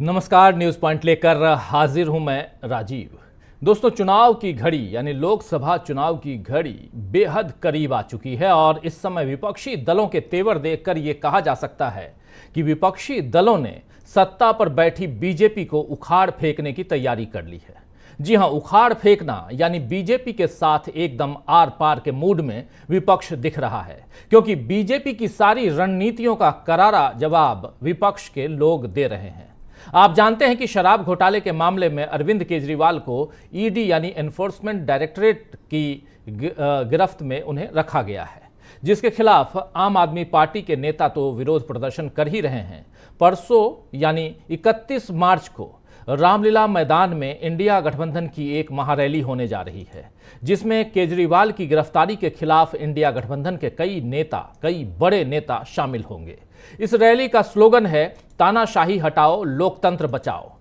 नमस्कार, news point लेकर हाजिर हूं मैं राजीव। दोस्तों, चुनाव की घड़ी यानी लोकसभा चुनाव की घड़ी बेहद करीब आ चुकी है और इस समय विपक्षी दलों के तेवर देखकर यह कहा जा सकता है कि विपक्षी दलों ने सत्ता पर बैठी बीजेपी को उखाड़ फेंकने की तैयारी कर ली है। जी हां, उखाड़ फेंकना यानी बीजेपी के साथ एकदम आर पार के मूड में विपक्ष दिख रहा है, क्योंकि बीजेपी की सारी रणनीतियों का करारा जवाब विपक्ष के लोग दे रहे हैं। आप जानते हैं कि शराब घोटाले के मामले में अरविंद केजरीवाल को ईडी यानी एनफोर्समेंट डायरेक्टरेट की गिरफ्त में उन्हें रखा गया है, जिसके खिलाफ आम आदमी पार्टी के नेता तो विरोध प्रदर्शन कर ही रहे हैं। परसों यानी 31 मार्च को रामलीला मैदान में इंडिया गठबंधन की एक महारैली होने जा रही है, जिसमें केजरीवाल की गिरफ्तारी के खिलाफ इंडिया गठबंधन के कई बड़े नेता शामिल होंगे। इस रैली का स्लोगन है तानाशाही हटाओ, लोकतंत्र बचाओ।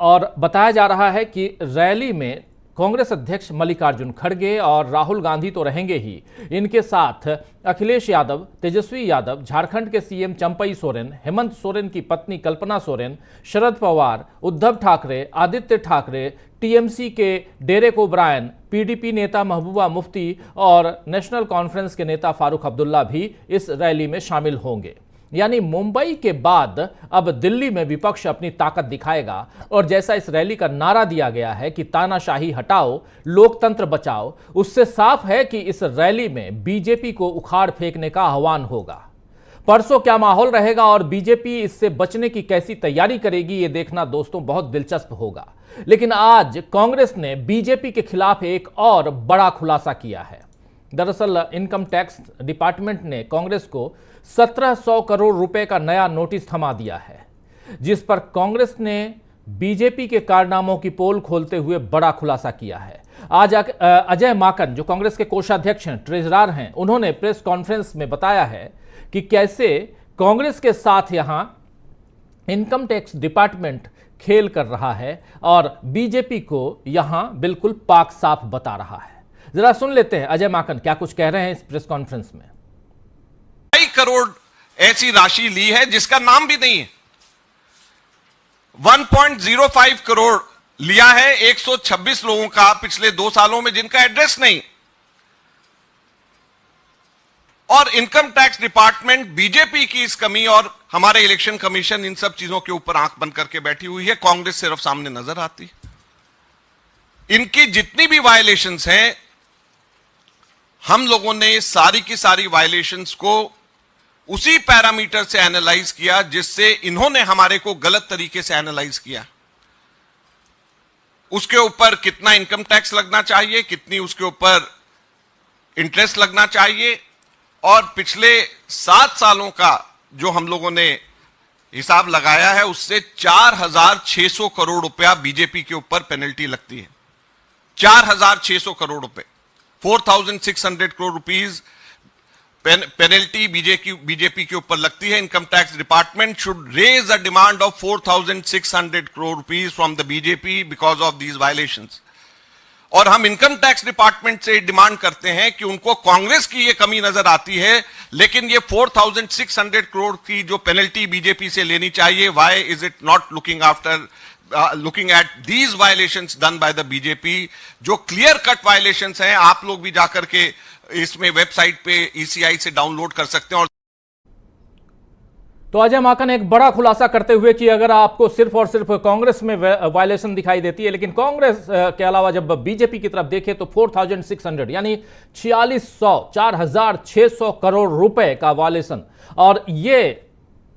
और बताया जा रहा है कि रैली में कांग्रेस अध्यक्ष मल्लिकार्जुन खड़गे और राहुल गांधी तो रहेंगे ही, इनके साथ अखिलेश यादव, तेजस्वी यादव, झारखंड के सीएम चंपई सोरेन, हेमंत सोरेन की पत्नी कल्पना सोरेन, शरद पवार, उद्धव ठाकरे, आदित्य ठाकरे, टीएमसी के डेरेक ओब्रायन, पीडीपी नेता महबूबा मुफ्ती और नेशनल कॉन्फ्रेंस के नेता फारूक अब्दुल्ला भी इस रैली में शामिल होंगे। यानी मुंबई के बाद अब दिल्ली में विपक्ष अपनी ताकत दिखाएगा और जैसा इस रैली का नारा दिया गया है कि तानाशाही हटाओ, लोकतंत्र बचाओ, उससे साफ है कि इस रैली में बीजेपी को उखाड़ फेंकने का आह्वान होगा। परसों क्या माहौल रहेगा और बीजेपी इससे बचने की कैसी तैयारी करेगी, ये देखना दोस्तों बहुत दिलचस्प होगा। लेकिन आज कांग्रेस ने बीजेपी के खिलाफ एक और बड़ा खुलासा किया है। दरअसल इनकम टैक्स डिपार्टमेंट ने कांग्रेस को 1700 करोड़ रुपए का नया नोटिस थमा दिया है, जिस पर कांग्रेस ने बीजेपी के कारनामों की पोल खोलते हुए बड़ा खुलासा किया है। आज अजय माकन, जो कांग्रेस के कोषाध्यक्ष हैं, ट्रेजरर हैं, उन्होंने प्रेस कॉन्फ्रेंस में बताया है कि कैसे कांग्रेस के साथ यहां इनकम टैक्स डिपार्टमेंट खेल कर रहा है और बीजेपी को यहां बिल्कुल पाक साफ बता रहा है। जरा सुन लेते हैं अजय माकन क्या कुछ कह रहे हैं इस प्रेस कॉन्फ्रेंस में। कई करोड़ ऐसी राशि ली है जिसका नाम भी नहीं है। 1.05 करोड़ लिया है 126 लोगों का पिछले 2 सालों में, जिनका एड्रेस नहीं। और इनकम टैक्स डिपार्टमेंट बीजेपी की इस कमी और हमारे इलेक्शन कमीशन इन सब चीजों के ऊपर आंख बंद करके बैठी हुई है। कांग्रेस सिर्फ सामने नजर आती है। इनकी जितनी भी वायलेशंस हैं, हम लोगों ने सारी की सारी वायलेशंस को उसी पैरामीटर से एनालाइज किया जिससे इन्होंने हमारे को गलत तरीके से एनालाइज किया। उसके ऊपर कितना इनकम टैक्स लगना चाहिए, कितनी उसके ऊपर इंटरेस्ट लगना चाहिए, और पिछले 7 सालों का जो हम लोगों ने हिसाब लगाया है उससे 4600 करोड़ रुपया बीजेपी के ऊपर पेनल्टी लगती है। 4600 करोड़ रुपए, 4600 करोड़ रुपीज पेनल्टी बीजेपी के ऊपर लगती है। Income tax department should raise a demand of 4600 crore rupees from the BJP because of these violations. और हम इनकम टैक्स डिपार्टमेंट से डिमांड करते हैं कि उनको कांग्रेस की ये कमी नजर आती है, लेकिन ये 4600 करोड़ की जो पेनल्टी बीजेपी से लेनी चाहिए, why is it not looking at these violations done by the BJP, जो क्लियर कट वायलेशंस हैं। आप लोग भी जाकर के इसमें वेबसाइट पे ईसीआई से डाउनलोड कर सकते हैं। तो अजय माकन एक बड़ा खुलासा करते हुए कि अगर आपको सिर्फ और सिर्फ कांग्रेस में वायलेशन दिखाई देती है, लेकिन कांग्रेस के अलावा जब बीजेपी की तरफ देखें तो 4600 यानी 4600 करोड़ रुपए का वायलेशन, और ये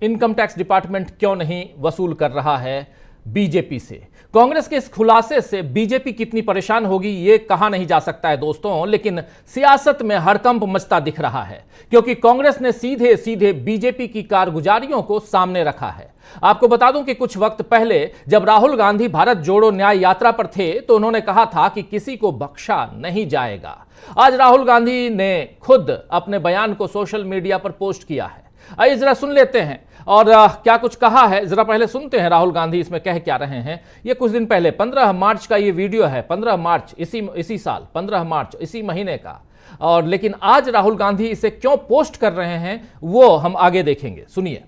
इनकम टैक्स डिपार्टमेंट क्यों नहीं वसूल कर रहा है बीजेपी से। कांग्रेस के इस खुलासे से बीजेपी कितनी परेशान होगी ये कहा नहीं जा सकता है दोस्तों, लेकिन सियासत में हड़कंप मचता दिख रहा है, क्योंकि कांग्रेस ने सीधे सीधे बीजेपी की कारगुजारियों को सामने रखा है। आपको बता दूं कि कुछ वक्त पहले जब राहुल गांधी भारत जोड़ो न्याय यात्रा पर थे तो उन्होंने कहा था कि किसी को बख्शा नहीं जाएगा। आज राहुल गांधी ने खुद अपने बयान को सोशल मीडिया पर पोस्ट किया है। आइए जरा सुन लेते हैं और क्या कुछ कहा है, जरा पहले सुनते हैं राहुल गांधी इसमें कह क्या रहे हैं। ये कुछ दिन पहले 15 मार्च का ये वीडियो है, 15 मार्च इसी साल, 15 मार्च इसी महीने का। और लेकिन आज राहुल गांधी इसे क्यों पोस्ट कर रहे हैं वो हम आगे देखेंगे, सुनिए।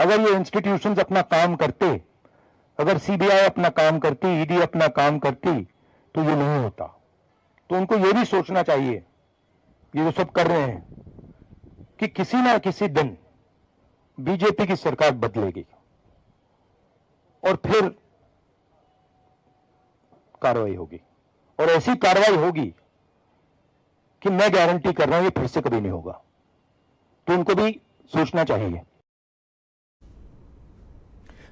अगर ये इंस्टीट्यूशंस अपना काम करते, अगर सीबीआई अपना काम करती, ईडी अपना काम करती, तो ये नहीं होता। तो उनको ये भी सोचना चाहिए, ये जो सब कर रहे हैं, कि किसी ना किसी दिन बीजेपी की सरकार बदलेगी और फिर कार्रवाई होगी, और ऐसी कार्रवाई होगी कि मैं गारंटी कर रहा हूं ये फिर से कभी नहीं होगा। तो उनको भी सोचना चाहिए।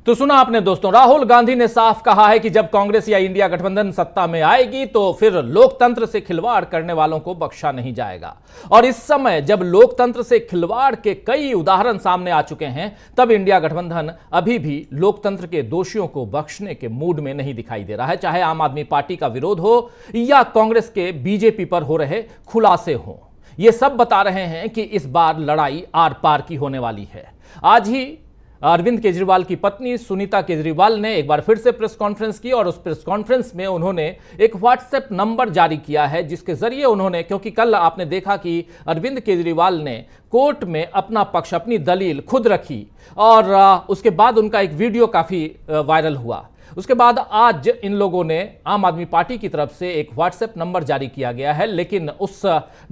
तो सुना आपने दोस्तों, राहुल गांधी ने साफ कहा है कि जब कांग्रेस या इंडिया गठबंधन सत्ता में आएगी तो फिर लोकतंत्र से खिलवाड़ करने वालों को बख्शा नहीं जाएगा। और इस समय जब लोकतंत्र से खिलवाड़ के कई उदाहरण सामने आ चुके हैं, तब इंडिया गठबंधन अभी भी लोकतंत्र के दोषियों को बख्शने के मूड में नहीं दिखाई दे रहा है, चाहे आम आदमी पार्टी का विरोध हो या कांग्रेस के बीजेपी पर हो रहे खुलासे हों। ये सब बता रहे हैं कि इस बार लड़ाई आर पार की होने वाली है। आज ही अरविंद केजरीवाल की पत्नी सुनीता केजरीवाल ने एक बार फिर से प्रेस कॉन्फ्रेंस की, और उस प्रेस कॉन्फ्रेंस में उन्होंने एक व्हाट्सएप नंबर जारी किया है, जिसके जरिए उन्होंने, क्योंकि कल आपने देखा कि अरविंद केजरीवाल ने कोर्ट में अपना पक्ष, अपनी दलील खुद रखी, और उसके बाद उनका एक वीडियो काफी वायरल हुआ। उसके बाद आज इन लोगों ने, आम आदमी पार्टी की तरफ से एक व्हाट्सएप नंबर जारी किया गया है, लेकिन उस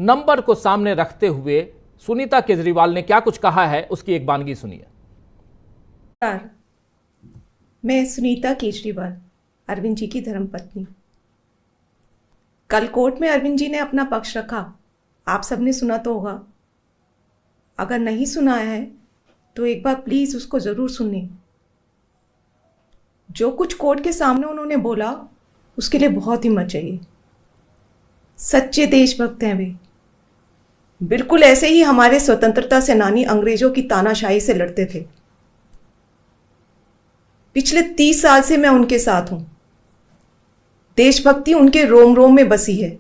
नंबर को सामने रखते हुए सुनीता केजरीवाल ने क्या कुछ कहा है, उसकी एक बानगी सुनिए। मैं सुनीता केजरीवाल, अरविंद जी की धर्मपत्नी। कल कोर्ट में अरविंद जी ने अपना पक्ष रखा, आप सबने सुना तो होगा। अगर नहीं सुना है तो एक बार प्लीज उसको जरूर सुनिए। जो कुछ कोर्ट के सामने उन्होंने बोला, उसके लिए बहुत हिम्मत चाहिए। सच्चे देशभक्त हैं वे। बिल्कुल ऐसे ही हमारे स्वतंत्रता सेनानी अंग्रेजों की तानाशाही से लड़ते थे। पिछले 30 साल से मैं उनके साथ हूं। देशभक्ति उनके रोम रोम में बसी है।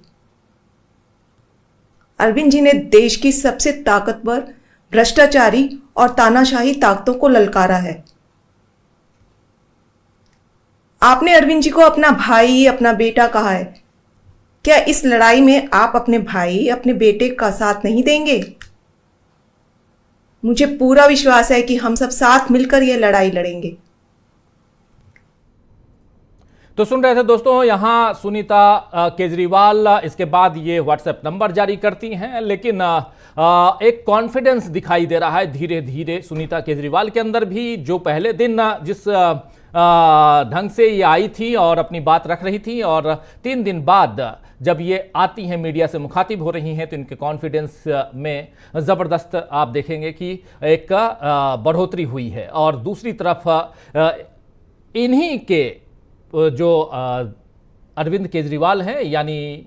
अरविंद जी ने देश की सबसे ताकतवर, भ्रष्टाचारी और तानाशाही ताकतों को ललकारा है। आपने अरविंद जी को अपना भाई, अपना बेटा कहा है। क्या इस लड़ाई में आप अपने भाई, अपने बेटे का साथ नहीं देंगे? मुझे पूरा विश्वास है कि हम सब साथ मिलकर यह लड़ाई लड़ेंगे। तो सुन रहे थे दोस्तों, यहां सुनीता केजरीवाल इसके बाद ये व्हाट्सएप नंबर जारी करती हैं, लेकिन एक कॉन्फिडेंस दिखाई दे रहा है धीरे धीरे सुनीता केजरीवाल के अंदर भी। जो पहले दिन जिस ढंग से ये आई थी और अपनी बात रख रही थी, और 3 दिन बाद जब ये आती हैं, मीडिया से मुखातिब हो रही हैं, तो इनके कॉन्फिडेंस में ज़बरदस्त आप देखेंगे कि एक बढ़ोतरी हुई है। और दूसरी तरफ इन्हीं के जो अरविंद केजरीवाल हैं, यानी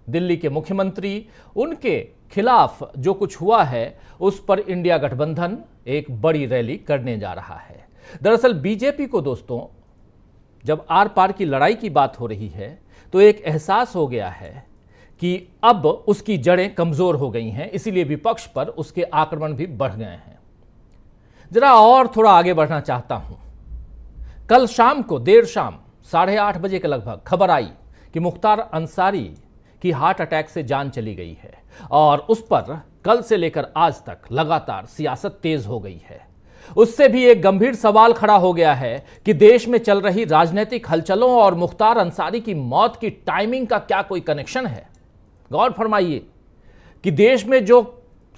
दिल्ली के मुख्यमंत्री, उनके खिलाफ जो कुछ हुआ है उस पर इंडिया गठबंधन एक बड़ी रैली करने जा रहा है। दरअसल बीजेपी को दोस्तों, जब आर पार की लड़ाई की बात हो रही है तो एक एहसास हो गया है कि अब उसकी जड़ें कमजोर हो गई हैं, इसीलिए विपक्ष पर उसके आक्रमण भी बढ़ गए हैं। जरा और थोड़ा आगे बढ़ना चाहता हूं। कल शाम को, देर शाम 8:30 बजे के लगभग खबर आई कि मुख्तार अंसारी की हार्ट अटैक से जान चली गई है, और उस पर कल से लेकर आज तक लगातार सियासत तेज हो गई है। उससे भी एक गंभीर सवाल खड़ा हो गया है कि देश में चल रही राजनीतिक हलचलों और मुख्तार अंसारी की मौत की टाइमिंग का क्या कोई कनेक्शन है? गौर फरमाइए कि देश में जो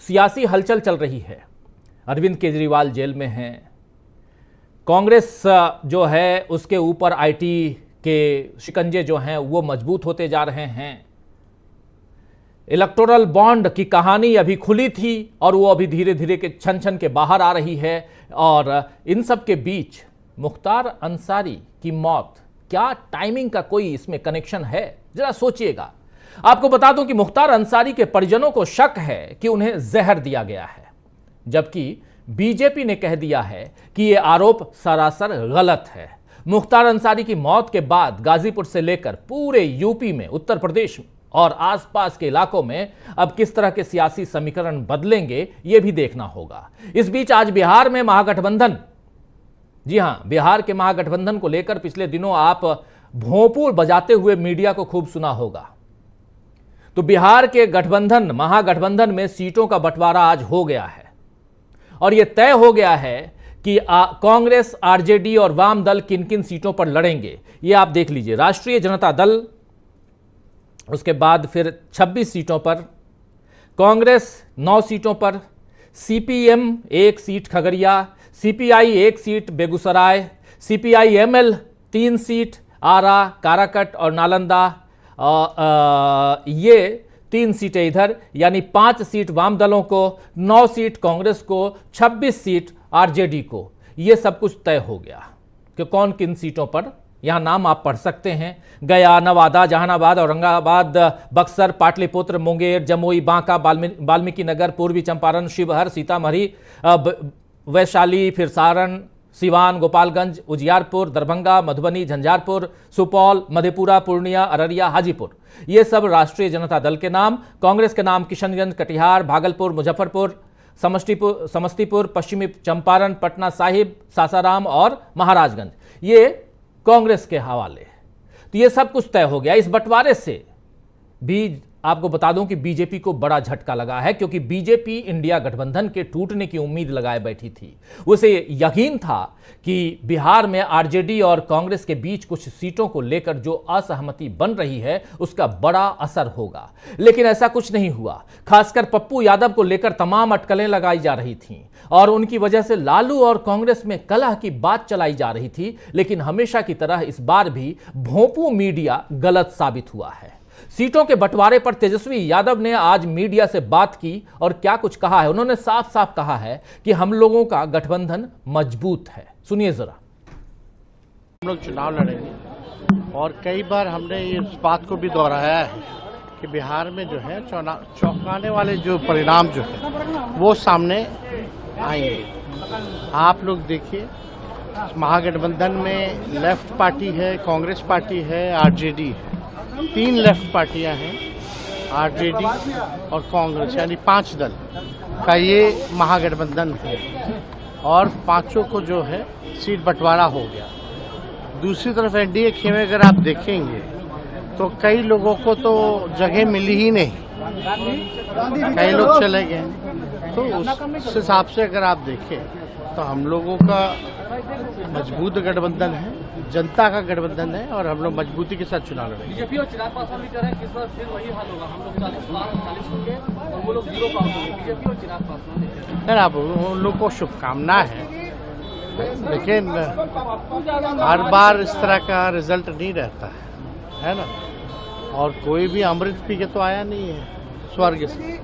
सियासी हलचल चल रही है, अरविंद केजरीवाल जेल में हैं, कांग्रेस जो है उसके ऊपर आईटी के शिकंजे जो हैं वो मजबूत होते जा रहे हैं, इलेक्टोरल बॉन्ड की कहानी अभी खुली थी और वो अभी धीरे धीरे के छन छन के बाहर आ रही है, और इन सब के बीच मुख्तार अंसारी की मौत, क्या टाइमिंग का कोई इसमें कनेक्शन है? जरा सोचिएगा। आपको बता दूं कि मुख्तार अंसारी के परिजनों को शक है कि उन्हें जहर दिया गया है, जबकि बीजेपी ने कह दिया है कि यह आरोप सरासर गलत है। मुख्तार अंसारी की मौत के बाद गाजीपुर से लेकर पूरे यूपी में, उत्तर प्रदेश और आसपास के इलाकों में अब किस तरह के सियासी समीकरण बदलेंगे, यह भी देखना होगा। इस बीच आज बिहार में महागठबंधन, जी हां, बिहार के महागठबंधन को लेकर पिछले दिनों आप भोंपू बजाते हुए मीडिया को खूब सुना होगा। तो बिहार के गठबंधन, महागठबंधन में सीटों का बंटवारा आज हो गया है, और यह तय हो गया है कि कांग्रेस, आरजेडी और वाम दल किन किन सीटों पर लड़ेंगे, ये आप देख लीजिए। राष्ट्रीय जनता दल, उसके बाद फिर 26 सीटों पर, कांग्रेस 9 सीटों पर, CPM 1 seat Khagaria, CPI 1 seat Begusarai, CPI ML 3 seat Arrah, Karakat और नालंदा, ये 3 सीटें इधर, यानी 5 सीट वाम दलों को, 9 सीट कांग्रेस को, 26 सीट आरजेडी को। ये सब कुछ तय हो गया कि कौन किन सीटों पर, यहां नाम आप पढ़ सकते हैं। गया, नवादा, जहानाबाद, औरंगाबाद, बक्सर, पाटलिपुत्र, मुंगेर, जमुई, बांका, वाल्मीकि नगर, पूर्वी चंपारण, शिवहर, सीतामढ़ी, वैशाली, फिर सारण, सिवान, गोपालगंज, उजियारपुर, दरभंगा, मधुबनी, झंझारपुर, सुपौल, मधेपुरा, पूर्णिया, अररिया, हाजीपुर, ये सब राष्ट्रीय जनता दल के नाम। कांग्रेस के नाम किशनगंज, कटिहार, भागलपुर, मुजफ्फरपुर, समस्तीपुर, पश्चिमी चंपारण, पटना साहिब, सासाराम और महाराजगंज, ये कांग्रेस के हवाले। तो ये सब कुछ तय हो गया। इस बंटवारे से भी आपको बता दूं कि बीजेपी को बड़ा झटका लगा है, क्योंकि बीजेपी इंडिया गठबंधन के टूटने की उम्मीद लगाए बैठी थी। उसे यकीन था कि बिहार में आरजेडी और कांग्रेस के बीच कुछ सीटों को लेकर जो असहमति बन रही है उसका बड़ा असर होगा, लेकिन ऐसा कुछ नहीं हुआ। खासकर पप्पू यादव को लेकर तमाम अटकलें लगाई जा रही थीं और उनकी वजह से लालू और कांग्रेस में कलह की बात चलाई जा रही थी। लेकिन हमेशा की तरह इस बार भी भोंपू मीडिया गलत साबित हुआ है। सीटों के बंटवारे पर तेजस्वी यादव ने आज मीडिया से बात की और क्या कुछ कहा है। उन्होंने साफ साफ कहा है कि हम लोगों का गठबंधन मजबूत है। सुनिए जरा। हम लोग चुनाव लड़ेंगे और कई बार हमने इस बात को भी दोहराया है कि बिहार में जो है चौंकाने वाले जो परिणाम जो है वो सामने आएंगे। आप लोग देखिए, महागठबंधन में लेफ्ट पार्टी है, कांग्रेस पार्टी है, आरजेडी है, 3 लेफ्ट पार्टियां हैं, आरजेडी और कांग्रेस, यानी 5 दल का ये महागठबंधन है और 5 को जो है सीट बंटवारा हो गया। दूसरी तरफ एनडीए खेमे अगर आप देखेंगे तो कई लोगों को तो जगह मिली ही नहीं, कई लोग चले गए। तो उस हिसाब से अगर आप देखें तो हम लोगों का मजबूत गठबंधन है, जनता का गठबंधन है और हम लोग मजबूती के साथ चुनाव लड़ेंगे। बीजेपी और चिराग पासवान भी कह रहे हैं कि इस बार फिर वही हाल होगा, हम लोग 40 होंगे और वो लोग 0 पास होंगे। बीजेपी और चिराग पासवान सर, अब उन लोग को शुभकामना है, लेकिन हर बार इस तरह का रिजल्ट नहीं रहता है ना। और कोई भी अमृत पी के तो आया नहीं है स्वर्ग से।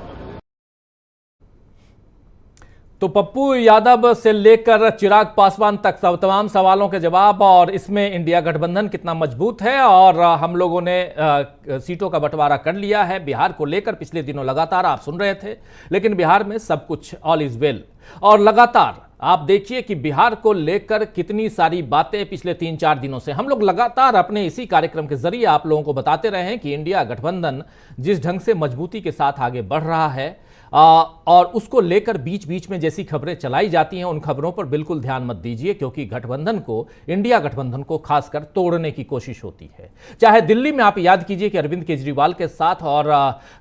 तो पप्पू यादव से लेकर चिराग पासवान तक तमाम सवालों के जवाब, और इसमें इंडिया गठबंधन कितना मजबूत है और हम लोगों ने सीटों का बंटवारा कर लिया है। बिहार को लेकर पिछले दिनों लगातार आप सुन रहे थे, लेकिन बिहार में सब कुछ ऑल इज वेल। और लगातार आप देखिए कि बिहार को लेकर कितनी सारी बातें पिछले 3-4 दिनों से हम लोग लगातार अपने इसी कार्यक्रम के जरिए आप लोगों को बताते रहे हैं कि इंडिया गठबंधन जिस ढंग से मजबूती के साथ आगे बढ़ रहा है और उसको लेकर बीच बीच में जैसी खबरें चलाई जाती हैं उन खबरों पर बिल्कुल ध्यान मत दीजिए, क्योंकि गठबंधन को, इंडिया गठबंधन को खासकर तोड़ने की कोशिश होती है। चाहे दिल्ली में आप याद कीजिए कि अरविंद केजरीवाल के साथ और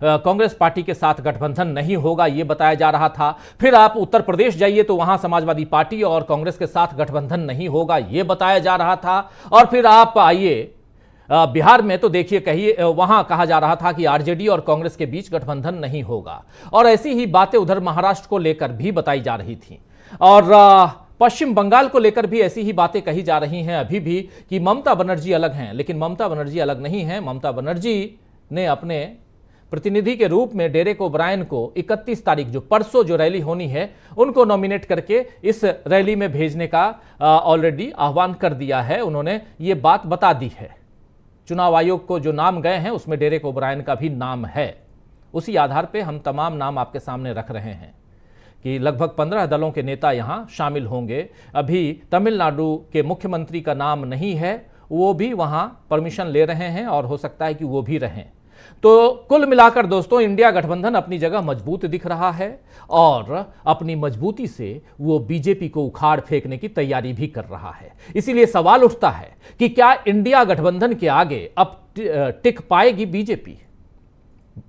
कांग्रेस पार्टी के साथ गठबंधन नहीं होगा ये बताया जा रहा था। फिर आप उत्तर प्रदेश जाइए तो वहां समाजवादी पार्टी और कांग्रेस के साथ गठबंधन नहीं होगा ये बताया जा रहा था। और फिर आप आइए बिहार में तो देखिए, कहिए वहां कहा जा रहा था कि आरजेडी और कांग्रेस के बीच गठबंधन नहीं होगा। और ऐसी ही बातें उधर महाराष्ट्र को लेकर भी बताई जा रही थी और पश्चिम बंगाल को लेकर भी ऐसी ही बातें कही जा रही हैं अभी भी कि ममता बनर्जी अलग हैं। लेकिन ममता बनर्जी अलग नहीं है। ममता बनर्जी ने अपने प्रतिनिधि के रूप में डेरेक ओब्रायन को 31 तारीख जो परसों जो रैली होनी है उनको नॉमिनेट करके इस रैली में भेजने का ऑलरेडी आह्वान कर दिया है। उन्होंने ये बात बता दी है। चुनाव आयोग को जो नाम गए हैं उसमें डेरेक ओब्रायन का भी नाम है। उसी आधार पे हम तमाम नाम आपके सामने रख रहे हैं कि लगभग 15 दलों के नेता यहां शामिल होंगे। अभी तमिलनाडु के मुख्यमंत्री का नाम नहीं है, वो भी वहां परमिशन ले रहे हैं और हो सकता है कि वो भी रहें। तो कुल मिलाकर दोस्तों, इंडिया गठबंधन अपनी जगह मजबूत दिख रहा है और अपनी मजबूती से वो बीजेपी को उखाड़ फेंकने की तैयारी भी कर रहा है। इसीलिए सवाल उठता है कि क्या इंडिया गठबंधन के आगे अब टिक पाएगी बीजेपी?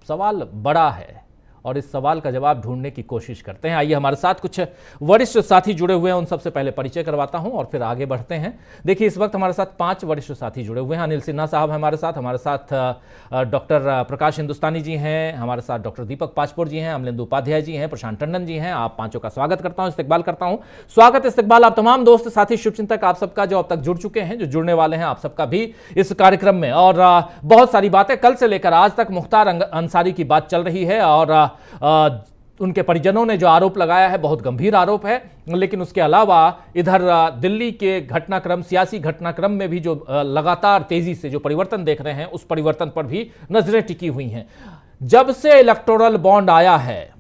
सवाल बड़ा है और इस सवाल का जवाब ढूंढने की कोशिश करते हैं। आइए हमारे साथ कुछ वरिष्ठ साथी जुड़े हुए हैं, उन सबसे पहले परिचय करवाता हूं और फिर आगे बढ़ते हैं। देखिए, इस वक्त हमारे साथ 5 वरिष्ठ साथी जुड़े हुए हैं। अनिल सिन्हा साहब हमारे साथ डॉक्टर प्रकाश हिंदुस्तानी जी हैं, हमारे साथ डॉक्टर दीपक पाचपुर जी हैं, अमलेंदु उपाध्याय जी हैं, प्रशांत टंडन जी हैं। आप पांचों का स्वागत करता हूं, इस्तकबाल करता हूं। स्वागत इस्तकबाल आप तमाम दोस्त साथी शुभचिंतक आप सबका जो अब तक जुड़ चुके हैं, जो जुड़ने वाले हैं, आप सबका भी इस कार्यक्रम में। और बहुत सारी बातें कल से लेकर आज तक मुख्तार अंसारी की बात चल रही है और उनके परिजनों ने जो आरोप लगाया है बहुत गंभीर आरोप है, लेकिन उसके अलावा इधर दिल्ली के घटनाक्रम, सियासी घटनाक्रम में भी जो लगातार तेजी से जो परिवर्तन देख रहे हैं, उस परिवर्तन पर भी नजरें टिकी हुई हैं। जब से इलेक्टोरल बॉन्ड आया है,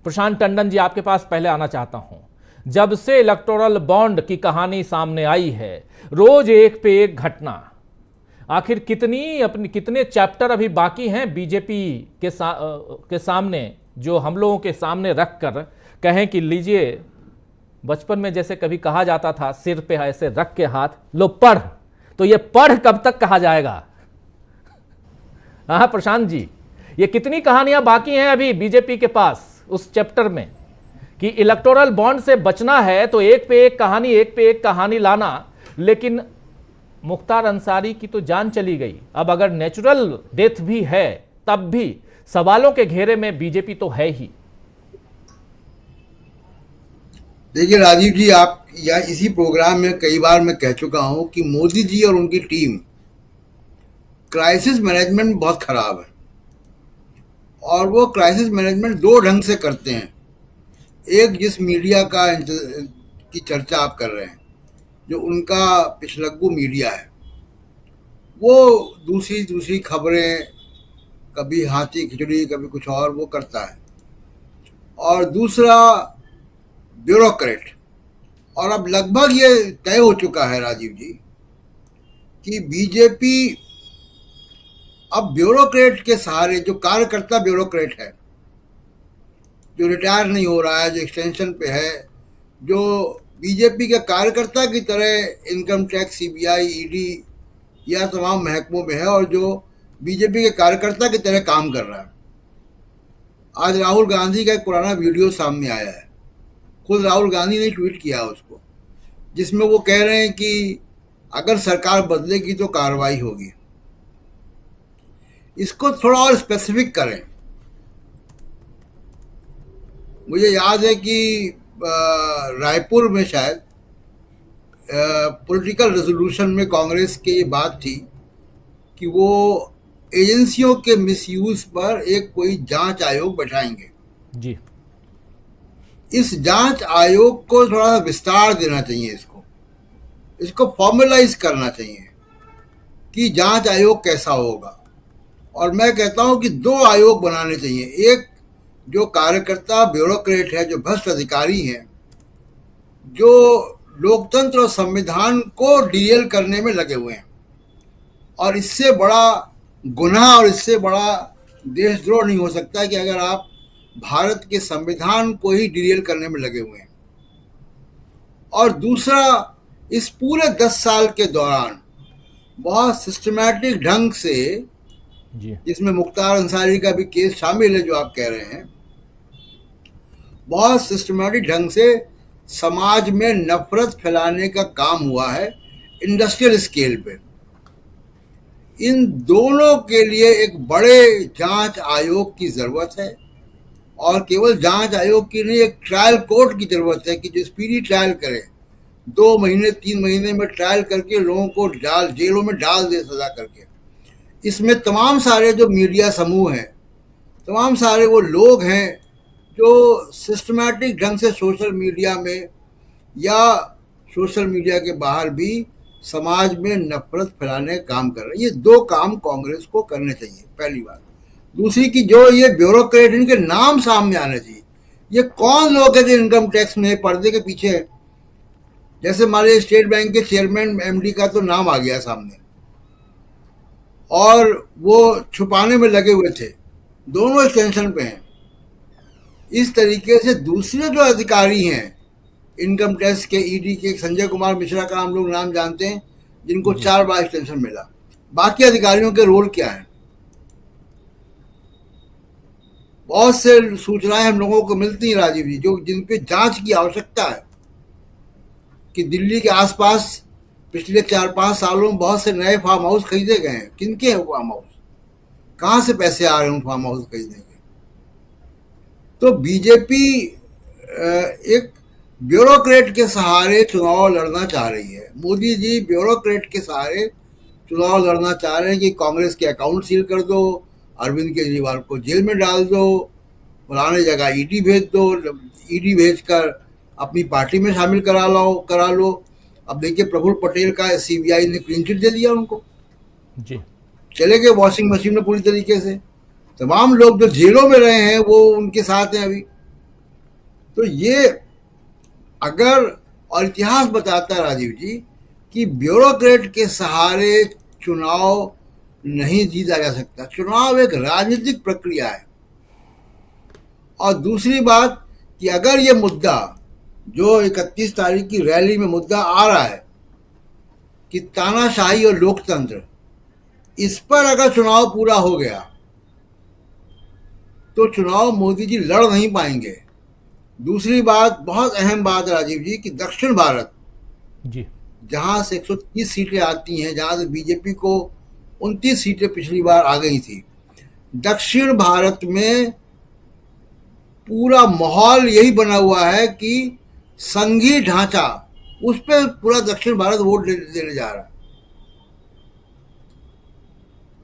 प्रशांत टंडन जी आपके पास पहले आना चाहता हूं, जब से इलेक्टोरल बॉन्ड की कहानी सामने आई है, रोज एक पे एक घटना, आखिर कितने चैप्टर अभी बाकी हैं बीजेपी के सामने, जो हम लोगों के सामने रखकर कहें कि लीजिए, बचपन में जैसे कभी कहा जाता था सिर पे ऐसे रख के हाथ लो पढ़, तो ये पढ़ कब तक कहा जाएगा? हाँ प्रशांत जी, ये कितनी कहानियां बाकी हैं अभी बीजेपी के पास उस चैप्टर में कि इलेक्टोरल बॉन्ड से बचना है तो एक पे एक कहानी लाना, लेकिन मुख्तार अंसारी की तो जान चली गई। अब अगर नेचुरल डेथ भी है तब भी सवालों के घेरे में बीजेपी तो है ही। देखिए राजीव जी, आप या इसी प्रोग्राम में कई बार मैं कह चुका हूं कि मोदी जी और उनकी टीम क्राइसिस मैनेजमेंट बहुत खराब है, और वो क्राइसिस मैनेजमेंट 2 ढंग से करते हैं। एक, जिस मीडिया की चर्चा आप कर रहे हैं, जो उनका पिछलग्गू मीडिया है, वो दूसरी खबरें, कभी हाथी खिचड़ी कभी कुछ और, वो करता है। और दूसरा ब्यूरोक्रेट, और अब लगभग ये तय हो चुका है राजीव जी कि बीजेपी अब ब्यूरोक्रेट के सहारे, जो कार्यकर्ता ब्यूरोक्रेट है, जो रिटायर नहीं हो रहा है, जो एक्सटेंशन पे है, जो बीजेपी के कार्यकर्ता की तरह इनकम टैक्स, सीबीआई, ईडी या तमाम महकमों में है, और जो बीजेपी के कार्यकर्ता की तरह काम कर रहा है। आज राहुल गांधी का एक पुराना वीडियो सामने आया है, खुद राहुल गांधी ने ट्वीट किया उसको, जिसमें वो कह रहे हैं कि अगर सरकार बदलेगी तो कार्रवाई होगी। इसको थोड़ा और स्पेसिफिक करें। मुझे याद है कि रायपुर में शायद पॉलिटिकल रेजोल्यूशन में कांग्रेस की ये बात थी कि वो एजेंसियों के मिसयूज पर एक कोई जांच आयोग बैठाएंगे जी। इस जांच आयोग को थोड़ा विस्तार देना चाहिए, इसको फॉर्मलाइज करना चाहिए कि जांच आयोग कैसा होगा। और मैं कहता हूं कि 2 आयोग बनाने चाहिए। एक, जो कार्यकर्ता ब्यूरोक्रेट है, जो भ्रष्ट अधिकारी हैं, जो लोकतंत्र और संविधान को डीएल करने में लगे हुए हैं, और इससे बड़ा गुनाह और इससे बड़ा देशद्रोह नहीं हो सकता कि अगर आप भारत के संविधान को ही डीएल करने में लगे हुए हैं। और दूसरा, इस पूरे 10 साल के दौरान बहुत सिस्टमैटिक ढंग से, जिसमें मुख्तार अंसारी का भी केस शामिल है जो आप कह रहे हैं, बहुत सिस्टमैटिक ढंग से समाज में नफरत फैलाने का काम हुआ है इंडस्ट्रियल स्केल पे। इन दोनों के लिए एक बड़े जांच आयोग की जरूरत है, और केवल जांच आयोग की नहीं, एक ट्रायल कोर्ट की जरूरत है कि जो स्पीडी ट्रायल करे, 2 महीने 3 महीने में ट्रायल करके लोगों को जेलों में डाल दे सजा करके। इसमें तमाम सारे जो मीडिया समूह हैं, तमाम सारे वो लोग हैं जो सिस्टमैटिक ढंग से सोशल मीडिया में या सोशल मीडिया के बाहर भी समाज में नफरत फैलाने का काम कर रहे हैं। ये 2 काम कांग्रेस को करने चाहिए, पहली बात। दूसरी की जो ये ब्यूरोक्रेट, इनके नाम सामने आने चाहिए। ये कौन लोग हैं जो इनकम टैक्स में पर्दे के पीछे है? जैसे हमारे स्टेट बैंक के चेयरमैन एमडी का तो नाम आ गया सामने, और वो छुपाने में लगे हुए थे, दोनों एक्सटेंशन पे हैं। इस तरीके से दूसरे जो अधिकारी हैं इनकम टैक्स के, ईडी के, संजय कुमार मिश्रा का हम लोग नाम जानते हैं, जिनको 4 बार एक्सटेंशन मिला। बाकी अधिकारियों के रोल क्या है? बहुत से सूचनाएं हम लोगों को मिलती हैं राजीव जी, जो जिन पे जांच की आवश्यकता है, कि दिल्ली के आसपास पिछले 4-5 सालों में बहुत से नए फार्म हाउस खरीदे गए हैं। किनके हैं फार्म हाउस, कहां से पैसे आ रहे हैं उन फार्म हाउस खरीदने के? तो बीजेपी एक ब्यूरोक्रेट के सहारे चुनाव लड़ना चाह रही है। मोदी जी ब्यूरोक्रेट के सहारे चुनाव लड़ना चाह रहे हैं कि कांग्रेस के अकाउंट सील कर दो, अरविंद केजरीवाल को जेल में डाल दो, फलाने जगह ईडी भेज दो, ईडी भेजकर अपनी पार्टी में शामिल करा लो। अब देखिए प्रफुल्ल पटेल का सीबीआई ने क्लीन चिट दे दिया उनको जी, चले गए वॉशिंग मशीन में पूरी तरीके से। तमाम लोग जो जेलों में रहे हैं वो उनके साथ हैं अभी। तो ये अगर, और इतिहास बताता है राजीव जी कि ब्यूरोक्रेट के सहारे चुनाव नहीं जीता जा सकता। चुनाव एक राजनीतिक प्रक्रिया है। और दूसरी बात कि अगर ये मुद्दा जो 31 तारीख की रैली में मुद्दा आ रहा है कि तानाशाही और लोकतंत्र, इस पर अगर चुनाव पूरा हो गया तो चुनाव मोदी जी लड़ नहीं पाएंगे। दूसरी बात, बहुत अहम बात राजीव जी, कि दक्षिण भारत जी, जहां से 130 सीटें आती हैं, जहां से बीजेपी को 29 सीटें पिछली बार आ गई थी, दक्षिण भारत में पूरा माहौल यही बना हुआ है कि संघीय ढांचा, उस पर पूरा दक्षिण भारत वोट देने जा रहा है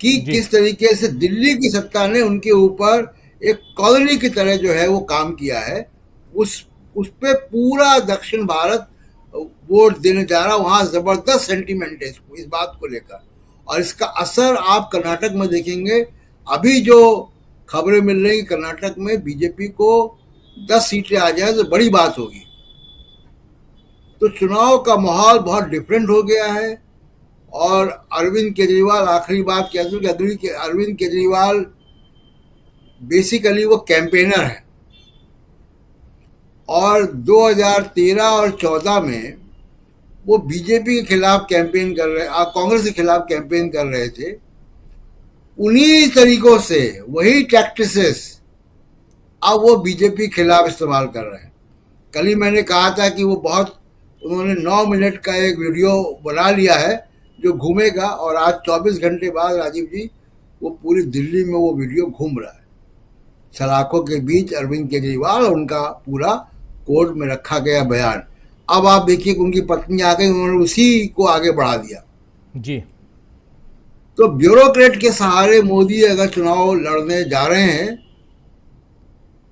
कि किस तरीके से दिल्ली की सत्ता ने उनके ऊपर एक कॉलोनी की तरह जो है वो काम किया है। उस पे पूरा दक्षिण भारत वोट देने जा रहा है। वहां जबरदस्त सेंटीमेंट है इस बात को लेकर, और इसका असर आप कर्नाटक में देखेंगे। अभी जो खबरें मिल रही कर्नाटक में बीजेपी को 10 सीटें आ जाए तो बड़ी बात होगी। तो चुनाव का माहौल बहुत डिफरेंट हो गया है। और अरविंद केजरीवाल, आखिरी बात कह दूं कि अरविंद केजरीवाल बेसिकली वो कैंपेनर है, और 2013 और 14 में वो बीजेपी के खिलाफ कैंपेन कर रहे, कांग्रेस के खिलाफ कैंपेन कर रहे थे। उन्हीं तरीकों से, वही टैक्टिसेस अब वो बीजेपी के खिलाफ इस्तेमाल कर रहे हैं। कल ही मैंने कहा था कि उन्होंने 9 मिनट का एक वीडियो बना लिया है जो घूमेगा, और आज 24 घंटे बाद राजीव जी वो पूरी दिल्ली में वो वीडियो घूम रहा है। सलाखों के बीच अरविंद केजरीवाल और उनका पूरा कोर्ट में रखा गया बयान। अब आप देखिए कि उनकी पत्नी आ गई, उन्होंने उसी को आगे बढ़ा दिया जी। तो ब्यूरोक्रेट के सहारे मोदी अगर चुनाव लड़ने जा रहे हैं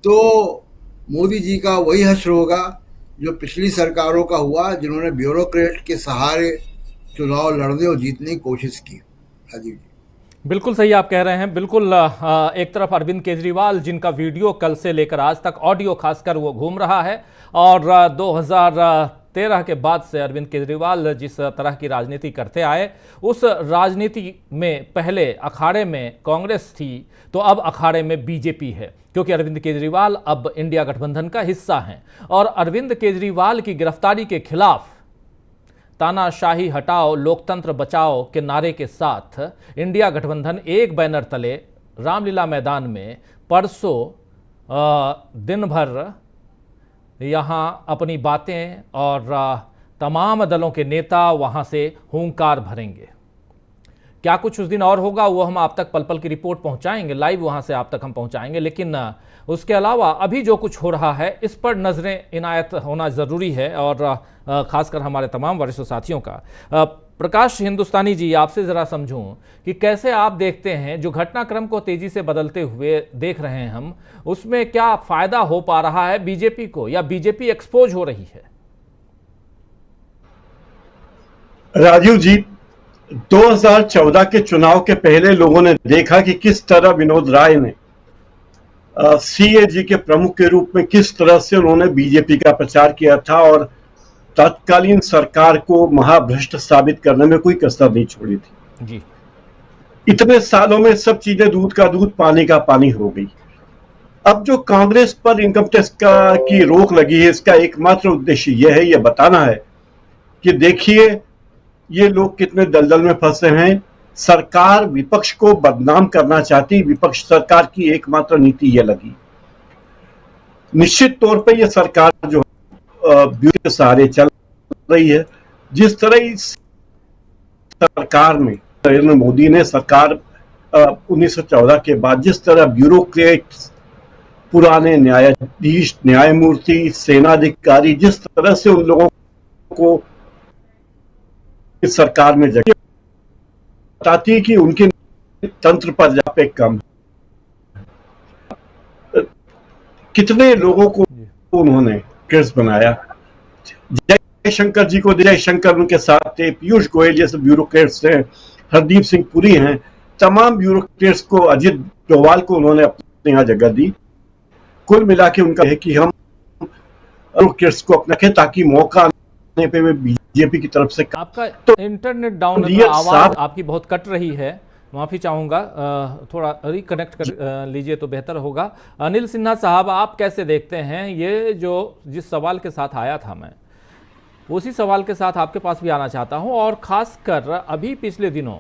तो मोदी जी का वही हश्र होगा जो पिछली सरकारों का हुआ, जिन्होंने ब्यूरोक्रेट के सहारे चुनाव लड़ने और जीतने की कोशिश की। राजीव जी बिल्कुल सही आप कह रहे हैं। बिल्कुल एक तरफ अरविंद केजरीवाल, जिनका वीडियो कल से लेकर आज तक, ऑडियो खासकर, वो घूम रहा है, और 2013 के बाद से अरविंद केजरीवाल जिस तरह की राजनीति करते आए, उस राजनीति में पहले अखाड़े में कांग्रेस थी, तो अब अखाड़े में बीजेपी है, क्योंकि अरविंद केजरीवाल अब इंडिया गठबंधन का हिस्सा हैं। और अरविंद केजरीवाल की गिरफ्तारी के खिलाफ तानाशाही हटाओ, लोकतंत्र बचाओ के नारे के साथ इंडिया गठबंधन एक बैनर तले रामलीला मैदान में परसों दिन भर यहाँ अपनी बातें, और तमाम दलों के नेता वहाँ से हुंकार भरेंगे। क्या कुछ उस दिन और होगा वो हम आप तक पल पल की रिपोर्ट पहुँचाएंगे, लाइव वहाँ से आप तक हम पहुँचाएंगे। लेकिन उसके अलावा अभी जो कुछ हो रहा है इस पर नजरें इनायत होना ज़रूरी है, और खासकर हमारे तमाम वरिष्ठ साथियों का। प्रकाश हिंदुस्तानी जी, आपसे ज़रा समझूं कि कैसे आप देखते हैं जो घटनाक्रम को तेज़ी से बदलते हुए देख रहे हैं हम, उसमें क्या फ़ायदा हो पा रहा है बीजेपी को, या बीजेपी एक्सपोज हो रही है? राजीव जी, 2014 के चुनाव के पहले लोगों ने देखा कि किस तरह विनोद राय ने सीएजी के प्रमुख के रूप में किस तरह से उन्होंने बीजेपी का प्रचार किया था, और तत्कालीन सरकार को महाभ्रष्ट साबित करने में कोई कसर नहीं छोड़ी थी जी। इतने सालों में सब चीजें दूध का दूध पानी का पानी हो गई। अब जो कांग्रेस पर इनकम टैक्स की रोक लगी है, इसका एकमात्र उद्देश्य यह है, यह बताना है कि देखिए ये लोग कितने दलदल में फंसे हैं। सरकार विपक्ष को बदनाम करना चाहती, विपक्ष सरकार की एकमात्र नीति यह लगी। निश्चित तौर पे ये सरकार जो ब्यूरो के सहारे चल रही है, जिस तरह इस सरकार में नरेंद्र मोदी ने सरकार 1914 के बाद जिस तरह ब्यूरोक्रेट्स, पुराने न्यायाधीश, न्यायमूर्ति, सेनाधिकारी, जिस तरह से उन लोगों को इस सरकार में जगह बताती है कि उनके तंत्र पर जापे कम। कितने लोगों को उन्होंने केस बनाया। जयशंकर जी को, जयशंकर उनके साथ थे, पीयूष गोयल जैसे ब्यूरोक्रेट्स हैं, हरदीप सिंह पुरी हैं, तमाम ब्यूरोक्रेट्स को, अजित डोभाल को उन्होंने अपने यहाँ जगह दी। कुल मिला के उनका है कि हम ब्यूरोक्रेट्स को अपना रखें ताकि मौका आने पे वे बीजेपी की तरफ से। आपका इंटरनेट डाउन है, आवाज आपकी बहुत कट रही है, माफ़ी चाहूँगा, थोड़ा रिकनेक्ट कर लीजिए तो बेहतर होगा। अनिल सिन्हा साहब, आप कैसे देखते हैं ये जो जिस सवाल के साथ आया था मैं उसी सवाल के साथ आपके पास भी आना चाहता हूं, और ख़ासकर अभी पिछले दिनों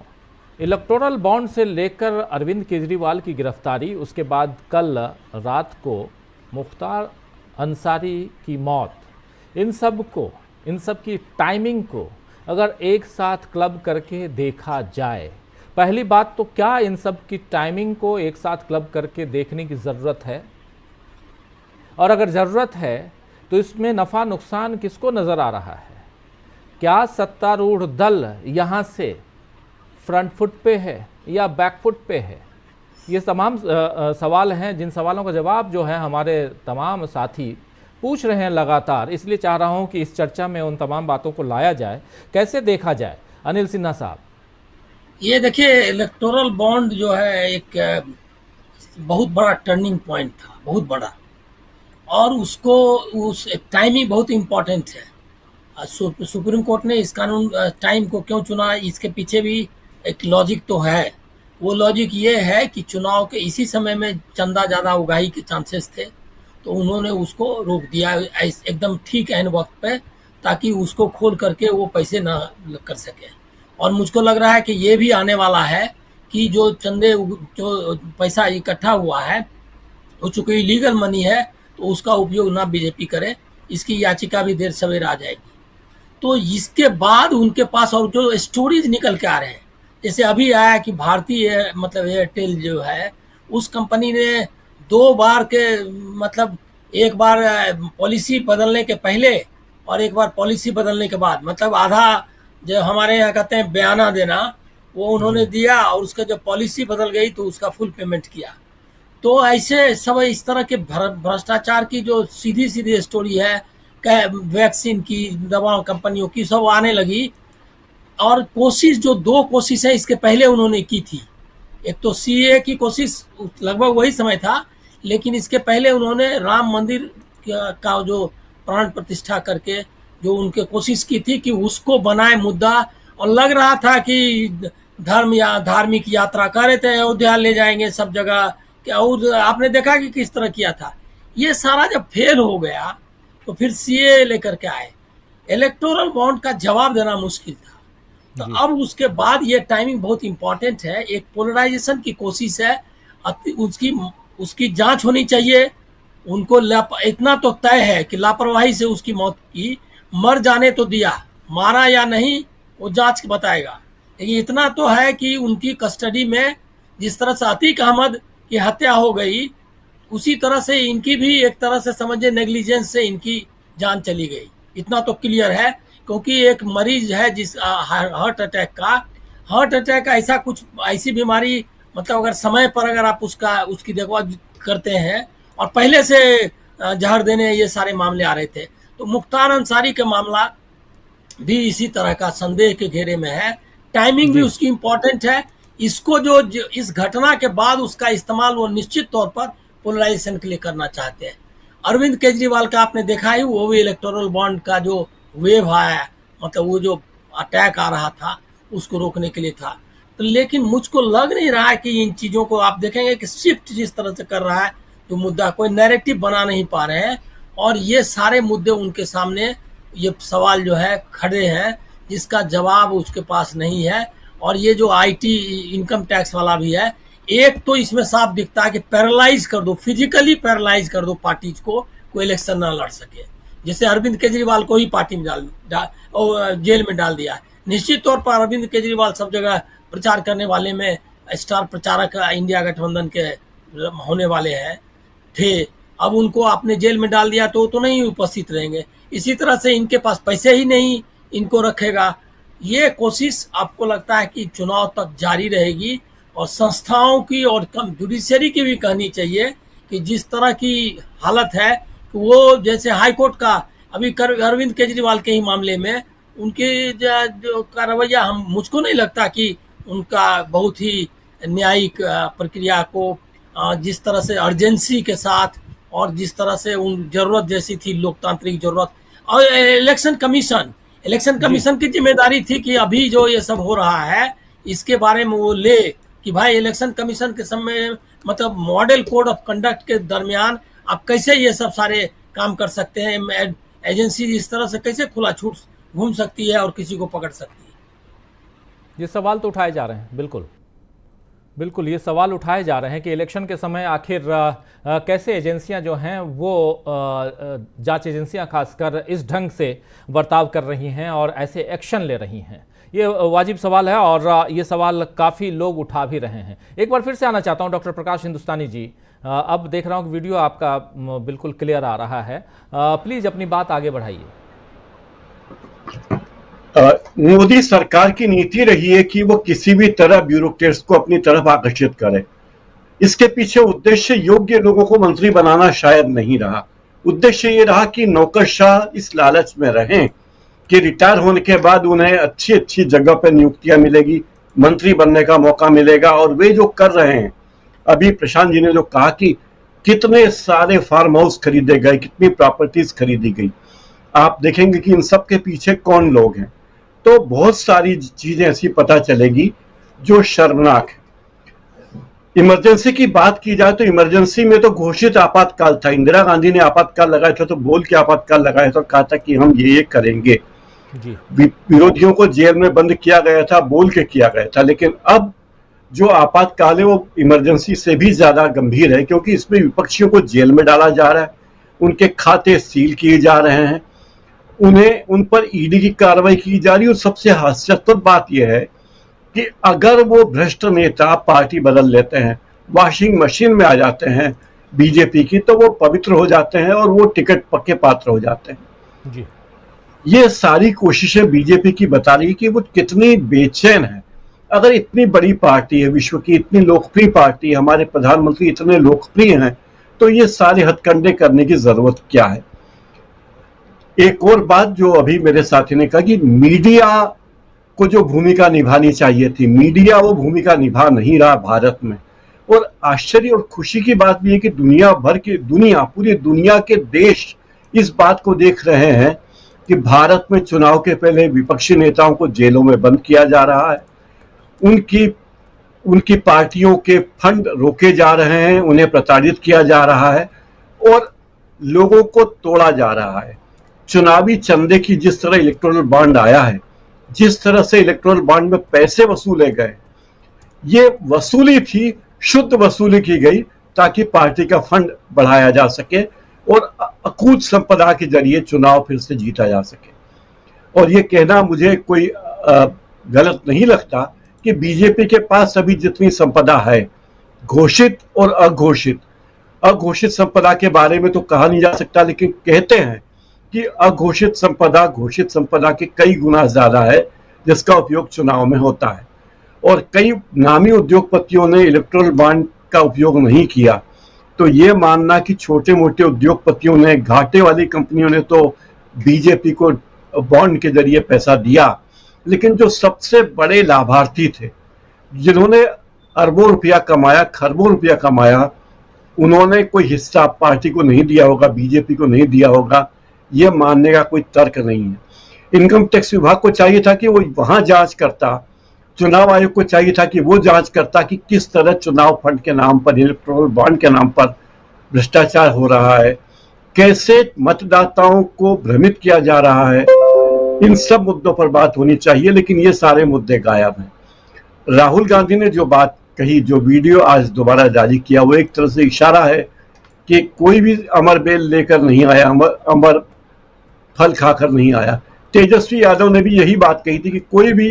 इलेक्टोरल बॉन्ड से लेकर अरविंद केजरीवाल की गिरफ्तारी, उसके बाद कल रात को मुख्तार अंसारी की मौत, इन सब की टाइमिंग को अगर एक साथ क्लब करके देखा जाए, पहली बात तो क्या इन सब की टाइमिंग को एक साथ क्लब करके देखने की ज़रूरत है? और अगर ज़रूरत है तो इसमें नफ़ा नुकसान किसको नज़र आ रहा है? क्या सत्तारूढ़ दल यहाँ से फ्रंट फुट पे है या बैक फुट पे है? ये तमाम सवाल हैं, जिन सवालों का जवाब जो है हमारे तमाम साथी पूछ रहे हैं लगातार, इसलिए चाह रहा हूँ कि इस चर्चा में उन तमाम बातों को लाया जाए। कैसे देखा जाए अनिल सिन्हा साहब? ये देखिए, इलेक्टोरल बॉन्ड जो है एक बहुत बड़ा टर्निंग पॉइंट था, बहुत बड़ा, और उसको उस टाइमिंग बहुत इम्पोर्टेंट है। सुप्रीम कोर्ट ने इस कानून टाइम को क्यों चुना, इसके पीछे भी एक लॉजिक तो है। वो लॉजिक ये है कि चुनाव के इसी समय में चंदा ज़्यादा उगाही के चांसेस थे, तो उन्होंने उसको रोक दिया एकदम ठीक एन वक्त पे, ताकि उसको खोल करके वो पैसे ना कर सके। और मुझको लग रहा है कि ये भी आने वाला है कि जो जो पैसा इकट्ठा हुआ है वो चूंकि इलीगल मनी है, तो उसका उपयोग ना बीजेपी करे, इसकी याचिका भी देर सवेर आ जाएगी। तो इसके बाद उनके पास और जो स्टोरीज निकल के आ रहे हैं, जैसे अभी आया कि भारतीय मतलब एयरटेल जो है, उस कंपनी ने 2 बार के मतलब एक बार पॉलिसी बदलने के पहले और एक बार पॉलिसी बदलने के बाद, मतलब आधा जो हमारे यहाँ कहते हैं बयाना देना, वो उन्होंने दिया, और उसका जब पॉलिसी बदल गई तो उसका फुल पेमेंट किया। तो ऐसे सब इस तरह के भ्रष्टाचार की जो सीधी सीधी स्टोरी है, वैक्सीन की, दवा कंपनियों की, सब आने लगी। और कोशिश जो 2 कोशिश है इसके पहले उन्होंने की थी, एक तो सीए की कोशिश लगभग वही समय था, लेकिन इसके पहले उन्होंने राम मंदिर का जो प्राण प्रतिष्ठा करके जो उनके कोशिश की थी कि उसको बनाए मुद्दा, और लग रहा था कि धर्म या धार्मिक यात्रा कर रहे थे, अयोध्या ले जाएंगे सब जगह, क्या और आपने देखा कि किस तरह किया था। ये सारा जब फेल हो गया तो फिर सीए लेकर के आए। इलेक्टोरल बॉन्ड का जवाब देना मुश्किल था, तो अब उसके बाद ये टाइमिंग बहुत इंपॉर्टेंट है। एक पोलराइजेशन की कोशिश है, उसकी जांच होनी चाहिए। उनको इतना तो तय है कि लापरवाही से उसकी मौत की, मर जाने तो दिया, मारा या नहीं वो जांच बताएगा, लेकिन इतना तो है कि उनकी कस्टडी में जिस तरह से अतीक अहमद की हत्या हो गई, उसी तरह से इनकी भी एक तरह से समझे नेग्लिजेंस से इनकी जान चली गई। इतना तो क्लियर है, क्योंकि एक मरीज है जिस हार्ट अटैक का ऐसी बीमारी, मतलब अगर समय पर अगर आप उसकी देखभाल करते हैं, और पहले से जहर देने ये सारे मामले आ रहे थे, तो मुख्तार अंसारी का मामला भी इसी तरह का संदेह के घेरे में है। टाइमिंग भी उसकी इम्पोर्टेंट है। इसको जो इस घटना के बाद उसका इस्तेमाल वो निश्चित तौर पर पोलराइजेशन के लिए करना चाहते हैं। अरविंद केजरीवाल का आपने देखा ही, वो भी इलेक्टोरल बॉन्ड का जो वेव आया, मतलब वो जो अटैक आ रहा था उसको रोकने के लिए था। तो लेकिन मुझको लग नहीं रहा है कि इन चीज़ों को आप देखेंगे कि शिफ्ट जिस तरह से कर रहा है, जो मुद्दा कोई नैरेटिव बना नहीं पा रहे हैं, और ये सारे मुद्दे उनके सामने ये सवाल जो है खड़े हैं, जिसका जवाब उसके पास नहीं है। और ये जो आईटी इनकम टैक्स वाला भी है, एक तो इसमें साफ दिखता है कि पैरालाइज कर दो, फिजिकली पैरालाइज कर दो पार्टीज को, कोई इलेक्शन ना लड़ सके। जैसे अरविंद केजरीवाल को ही पार्टी में जेल में डाल दिया। निश्चित तौर पर अरविंद केजरीवाल सब जगह प्रचार करने वाले में स्टार प्रचारक इंडिया गठबंधन के होने वाले हैं थे। अब उनको आपने जेल में डाल दिया तो नहीं उपस्थित रहेंगे। इसी तरह से इनके पास पैसे ही नहीं इनको रखेगा। ये कोशिश आपको लगता है कि चुनाव तक जारी रहेगी, और संस्थाओं की और जुडिशरी की भी कहनी चाहिए कि जिस तरह की हालत है वो, जैसे हाई कोर्ट का अभी अरविंद केजरीवाल के ही मामले में उनकी जो रवैया, मुझको नहीं लगता कि उनका बहुत ही न्यायिक प्रक्रिया को जिस तरह से अर्जेंसी के साथ और जिस तरह से उन जरूरत जैसी थी लोकतांत्रिक जरूरत, और इलेक्शन कमीशन की जिम्मेदारी थी कि अभी जो ये सब हो रहा है इसके बारे में वो ले कि भाई इलेक्शन कमीशन के समय मतलब मॉडल कोड ऑफ कंडक्ट के दरमियान आप कैसे ये सब सारे काम कर सकते हैं। एजेंसी इस तरह से कैसे खुला छूट घूम सकती है और किसी को पकड़ सकती है। ये सवाल तो उठाए जा रहे हैं, बिल्कुल ये सवाल उठाए जा रहे हैं कि इलेक्शन के समय आखिर कैसे एजेंसियां जो हैं वो जांच एजेंसियां खासकर इस ढंग से बर्ताव कर रही हैं और ऐसे एक्शन ले रही हैं। ये वाजिब सवाल है और ये सवाल काफ़ी लोग उठा भी रहे हैं। एक बार फिर से आना चाहता हूं डॉक्टर प्रकाश हिंदुस्तानी जी। अब देख रहा हूं कि वीडियो आपका बिल्कुल क्लियर आ रहा है, प्लीज़ अपनी बात आगे बढ़ाइए। मोदी सरकार की नीति रही है कि वो किसी भी तरह ब्यूरोक्रेट्स को अपनी तरफ आकर्षित करे। इसके पीछे उद्देश्य योग्य लोगों को मंत्री बनाना शायद नहीं रहा। उद्देश्य ये रहा कि नौकरशाह इस लालच में रहें कि रिटायर होने के बाद उन्हें अच्छी अच्छी जगह पर नियुक्तियां मिलेगी, मंत्री बनने का मौका मिलेगा। और वे जो कर रहे हैं, अभी प्रशांत जी ने जो कहा कि कितने सारे फार्म हाउस खरीदे गए, कितनी प्रॉपर्टीज खरीदी गई, आप देखेंगे कि इन सब के पीछे कौन लोग हैं। तो बहुत सारी चीजें ऐसी पता चलेगी जो शर्मनाक है। इमरजेंसी की बात की जाए तो इमरजेंसी में तो घोषित आपातकाल था। इंदिरा गांधी ने आपातकाल लगाया था तो बोल के आपातकाल लगाया था, कहा था कि हम ये करेंगे। विरोधियों को जेल में बंद किया गया था, बोल के किया गया था। लेकिन अब जो आपातकाल है वो इमरजेंसी से भी ज्यादा गंभीर है, क्योंकि इसमें विपक्षियों को जेल में डाला जा रहा है, उनके खाते सील किए जा रहे हैं, उन पर ईडी की कार्रवाई की जा रही है। और सबसे हास्यास्पद बात यह है कि अगर वो भ्रष्ट नेता पार्टी बदल लेते हैं, वॉशिंग मशीन में आ जाते हैं बीजेपी की, तो वो पवित्र हो जाते हैं और वो टिकट पक्के पात्र हो जाते हैं जी। ये सारी कोशिशें बीजेपी की बता रही है कि वो कितनी बेचैन है। अगर इतनी बड़ी पार्टी है, विश्व की इतनी लोकप्रिय पार्टी है, हमारे प्रधानमंत्री इतने लोकप्रिय हैं, तो ये सारे हथकंडे करने की जरूरत क्या है। एक और बात जो अभी मेरे साथी ने कहा कि मीडिया को जो भूमिका निभानी चाहिए थी, मीडिया वो भूमिका निभा नहीं रहा भारत में। और आश्चर्य और खुशी की बात भी है कि पूरी दुनिया के देश इस बात को देख रहे हैं कि भारत में चुनाव के पहले विपक्षी नेताओं को जेलों में बंद किया जा रहा है, उनकी पार्टियों के फंड रोके जा रहे हैं, उन्हें प्रताड़ित किया जा रहा है और लोगों को तोड़ा जा रहा है। चुनावी चंदे की जिस तरह इलेक्टोरल बॉन्ड आया है, जिस तरह से इलेक्टोरल बॉन्ड में पैसे वसूले गए, ये वसूली थी, शुद्ध वसूली की गई ताकि पार्टी का फंड बढ़ाया जा सके और अकूत संपदा के जरिए चुनाव फिर से जीता जा सके। और ये कहना मुझे कोई गलत नहीं लगता कि बीजेपी के पास अभी जितनी संपदा है, घोषित और अघोषित संपदा के बारे में तो कहा नहीं जा सकता, लेकिन कहते हैं कि अघोषित संपदा घोषित संपदा के कई गुना ज्यादा है जिसका उपयोग चुनाव में होता है। और कई नामी उद्योगपतियों ने इलेक्टोरल बॉन्ड का उपयोग नहीं किया, तो ये मानना कि छोटे मोटे उद्योगपतियों ने, घाटे वाली कंपनियों ने तो बीजेपी को बॉन्ड के जरिए पैसा दिया, लेकिन जो सबसे बड़े लाभार्थी थे, जिन्होंने अरबों रुपया कमाया, खरबों रुपया कमाया, उन्होंने कोई हिस्सा पार्टी को नहीं दिया होगा, बीजेपी को नहीं दिया होगा, ये मानने का कोई तर्क नहीं है। इनकम टैक्स विभाग को चाहिए था कि वो वहां जांच करता, चुनाव आयोग को चाहिए था कि वो जांच करता कि किस तरह चुनाव फंड के नाम पर, इलेक्टोरल बॉन्ड के नाम पर भ्रष्टाचार हो रहा है, कैसे मतदाताओं को भ्रमित किया जा रहा है। इन सब मुद्दों पर बात होनी चाहिए, लेकिन ये सारे मुद्दे गायब हैं। राहुल गांधी ने जो बात कही, जो वीडियो आज दोबारा जारी किया, वो एक तरह से इशारा है कि कोई भी अमर बेल लेकर नहीं आया, अमर फल खाकर नहीं आया। तेजस्वी यादव ने भी यही बात कही थी कि कोई भी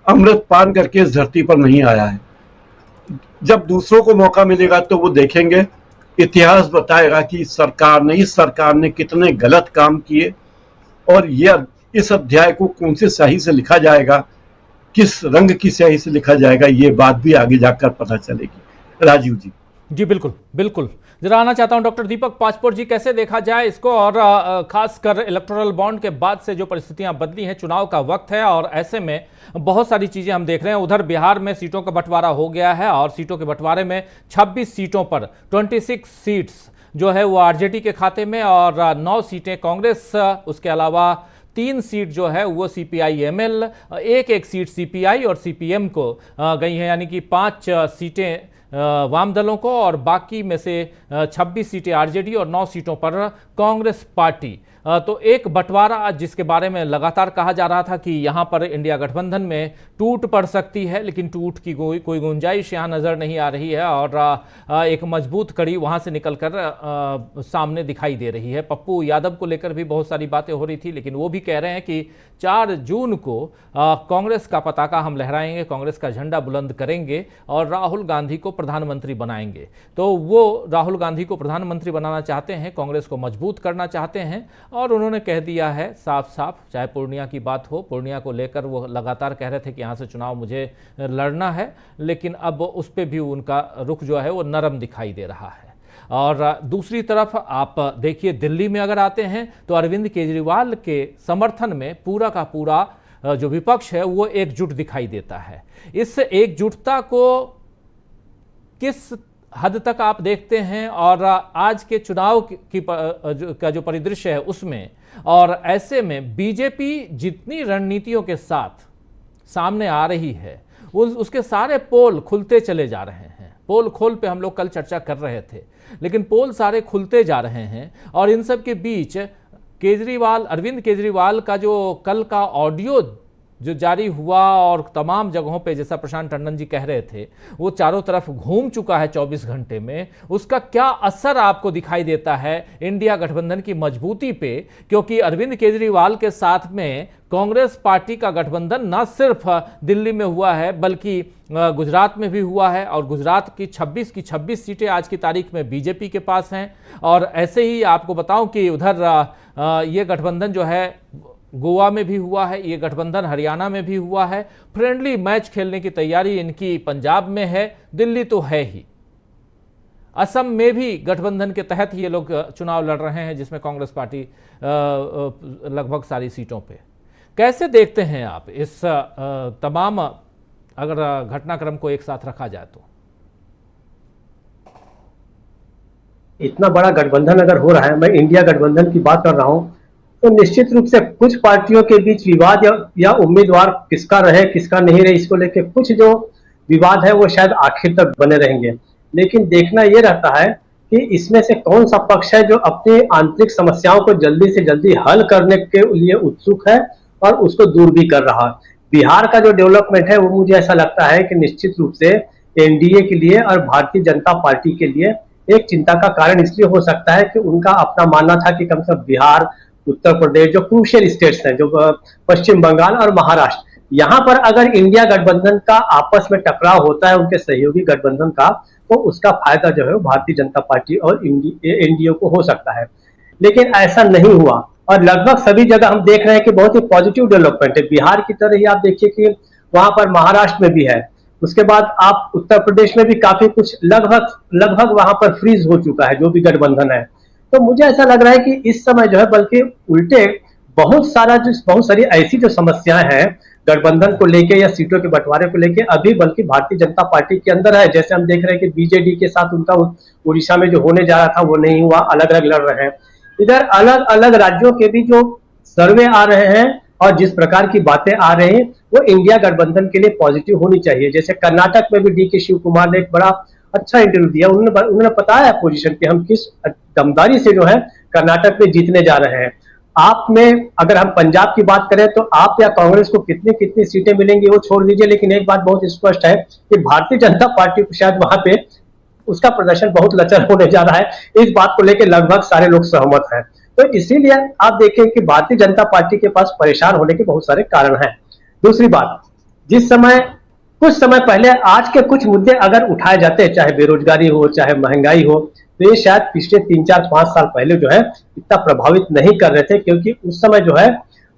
अमृत पान करके इस धरती पर नहीं आया है। जब दूसरों को मौका मिलेगा तो वो देखेंगे, इतिहास बताएगा कि इस सरकार ने कितने गलत काम किए, और यह इस अध्याय को कौन से स्याही से लिखा जाएगा, किस रंग की स्याही से लिखा जाएगा, ये बात भी आगे जाकर पता चलेगी। राजीव जी। जी बिल्कुल बिल्कुल, जरा आना चाहता हूं डॉक्टर दीपक पासपोर जी, कैसे देखा जाए इसको, और खासकर इलेक्टोरल बॉन्ड के बाद से जो परिस्थितियां बदली हैं, चुनाव का वक्त है और ऐसे में बहुत सारी चीजें हम देख रहे हैं। उधर बिहार में सीटों का बंटवारा हो गया है और सीटों के बंटवारे में 26 सीटों पर 26 सीट्स जो है वो आरजेडी के खाते में और 9 सीटें कांग्रेस, उसके अलावा 3 सीट जो है वो सीपीआई एमएल, एक सीट सीपीआई और सीपीएम को गई है, यानी कि 5 सीटें वाम दलों को और बाकी में से 26 सीटें आरजेडी और 9 सीटों पर कांग्रेस पार्टी। तो एक बंटवारा जिसके बारे में लगातार कहा जा रहा था कि यहां पर इंडिया गठबंधन में टूट पड़ सकती है, लेकिन टूट की कोई गुंजाइश यहां नजर नहीं आ रही है और एक मजबूत कड़ी वहां से निकलकर सामने दिखाई दे रही है। पप्पू यादव को लेकर भी बहुत सारी बातें हो रही थी, लेकिन वो भी कह रहे हैं कि 4 जून को कांग्रेस का पताका हम लहराएंगे, कांग्रेस का झंडा बुलंद करेंगे और राहुल गांधी को प्रधानमंत्री बनाएंगे। तो वो राहुल गांधी को प्रधानमंत्री बनाना चाहते हैं, कांग्रेस को मजबूत करना चाहते हैं और उन्होंने कह दिया है साफ साफ, चाहे पूर्णिया की बात हो, पूर्णिया को लेकर वो लगातार कह रहे थे कि यहाँ से चुनाव मुझे लड़ना है, लेकिन अब उस पर भी उनका रुख जो है वो नरम दिखाई दे रहा है। और दूसरी तरफ आप देखिए, दिल्ली में अगर आते हैं तो अरविंद केजरीवाल के समर्थन में पूरा का पूरा जो विपक्ष है वो एकजुट दिखाई देता है। इस एकजुटता को किस हद तक आप देखते हैं और आज के चुनाव का जो परिदृश्य है उसमें, और ऐसे में बीजेपी जितनी रणनीतियों के साथ सामने आ रही है उसके सारे पोल खुलते चले जा रहे हैं। पोल खोल पे हम लोग कल चर्चा कर रहे थे, लेकिन पोल सारे खुलते जा रहे हैं और इन सब के बीच अरविंद केजरीवाल का जो कल का ऑडियो जो जारी हुआ और तमाम जगहों पे, जैसा प्रशांत टंडन जी कह रहे थे, वो चारों तरफ घूम चुका है 24 घंटे में, उसका क्या असर आपको दिखाई देता है इंडिया गठबंधन की मजबूती पे? क्योंकि अरविंद केजरीवाल के साथ में कांग्रेस पार्टी का गठबंधन न सिर्फ दिल्ली में हुआ है बल्कि गुजरात में भी हुआ है और गुजरात की 26 सीटें आज की तारीख में बीजेपी के पास हैं। और ऐसे ही आपको बताऊं कि उधर ये गठबंधन जो है गोवा में भी हुआ है, ये गठबंधन हरियाणा में भी हुआ है, फ्रेंडली मैच खेलने की तैयारी इनकी पंजाब में है, दिल्ली तो है ही, असम में भी गठबंधन के तहत ये लोग चुनाव लड़ रहे हैं जिसमें कांग्रेस पार्टी लगभग सारी सीटों पे। कैसे देखते हैं आप इस तमाम अगर घटनाक्रम को एक साथ रखा जाए तो? इतना बड़ा गठबंधन अगर हो रहा है, मैं इंडिया गठबंधन की बात कर रहा हूं, तो निश्चित रूप से कुछ पार्टियों के बीच विवाद या उम्मीदवार किसका रहे किसका नहीं रहे, इसको लेकर कुछ जो विवाद है वो शायद आखिर तक बने रहेंगे। लेकिन देखना ये रहता है कि इसमें से कौन सा पक्ष है जो अपनी आंतरिक समस्याओं को जल्दी से जल्दी हल करने के लिए उत्सुक है और उसको दूर भी कर रहा है। बिहार का जो डेवलपमेंट है वो मुझे ऐसा लगता है कि निश्चित रूप से एनडीए के लिए और भारतीय जनता पार्टी के लिए एक चिंता का कारण इसलिए हो सकता है कि उनका अपना मानना था कि कम से कम बिहार, उत्तर प्रदेश जो क्रूशियल स्टेट्स हैं, जो पश्चिम बंगाल और महाराष्ट्र, यहाँ पर अगर इंडिया गठबंधन का आपस में टकराव होता है उनके सहयोगी गठबंधन का, तो उसका फायदा जो है वो भारतीय जनता पार्टी और एनडीए को हो सकता है। लेकिन ऐसा नहीं हुआ और लगभग सभी जगह हम देख रहे हैं कि बहुत ही पॉजिटिव डेवलपमेंट है। बिहार की तरह ही आप देखिए कि वहां पर महाराष्ट्र में भी है, उसके बाद आप उत्तर प्रदेश में भी काफी कुछ लगभग वहां पर फ्रीज हो चुका है जो भी गठबंधन है। तो मुझे ऐसा लग रहा है कि इस समय जो है बल्कि उल्टे बहुत सारी ऐसी जो समस्याएं हैं गठबंधन को लेके या सीटों के बंटवारे को लेके अभी बल्कि भारतीय जनता पार्टी के अंदर है। जैसे हम देख रहे हैं कि बीजेडी के साथ उनका उड़ीसा में जो होने जा रहा था वो नहीं हुआ, अलग अलग लड़ रहे हैं। इधर अलग अलग राज्यों के भी जो सर्वे आ रहे हैं और जिस प्रकार की बातें आ रही हैं वो इंडिया गठबंधन के लिए पॉजिटिव होनी चाहिए। जैसे कर्नाटक में भी डी.के. शिव कुमार ने एक बड़ा अच्छा इंटरव्यू दिया, उन्होंने बताया पोजीशन कि हम किस दमदारी से जो है कर्नाटक में जीतने जा रहे हैं। आप में अगर हम पंजाब की बात करें तो आप या कांग्रेस को कितनी सीटें मिलेंगी वो छोड़ दीजिए, लेकिन एक बात बहुत स्पष्ट है कि भारतीय जनता पार्टी को शायद वहां पे उसका प्रदर्शन बहुत लचर होने जा रहा है। इस बात को लेकर लगभग सारे लोग सहमत हैं। तो इसीलिए आप देखें कि भारतीय जनता पार्टी के पास परेशान होने के बहुत सारे कारण हैं। दूसरी बात, जिस समय कुछ समय पहले आज के कुछ मुद्दे अगर उठाए जाते, चाहे बेरोजगारी हो, चाहे महंगाई हो, तो ये शायद पिछले 3-4-5 साल पहले जो है इतना प्रभावित नहीं कर रहे थे, क्योंकि उस समय जो है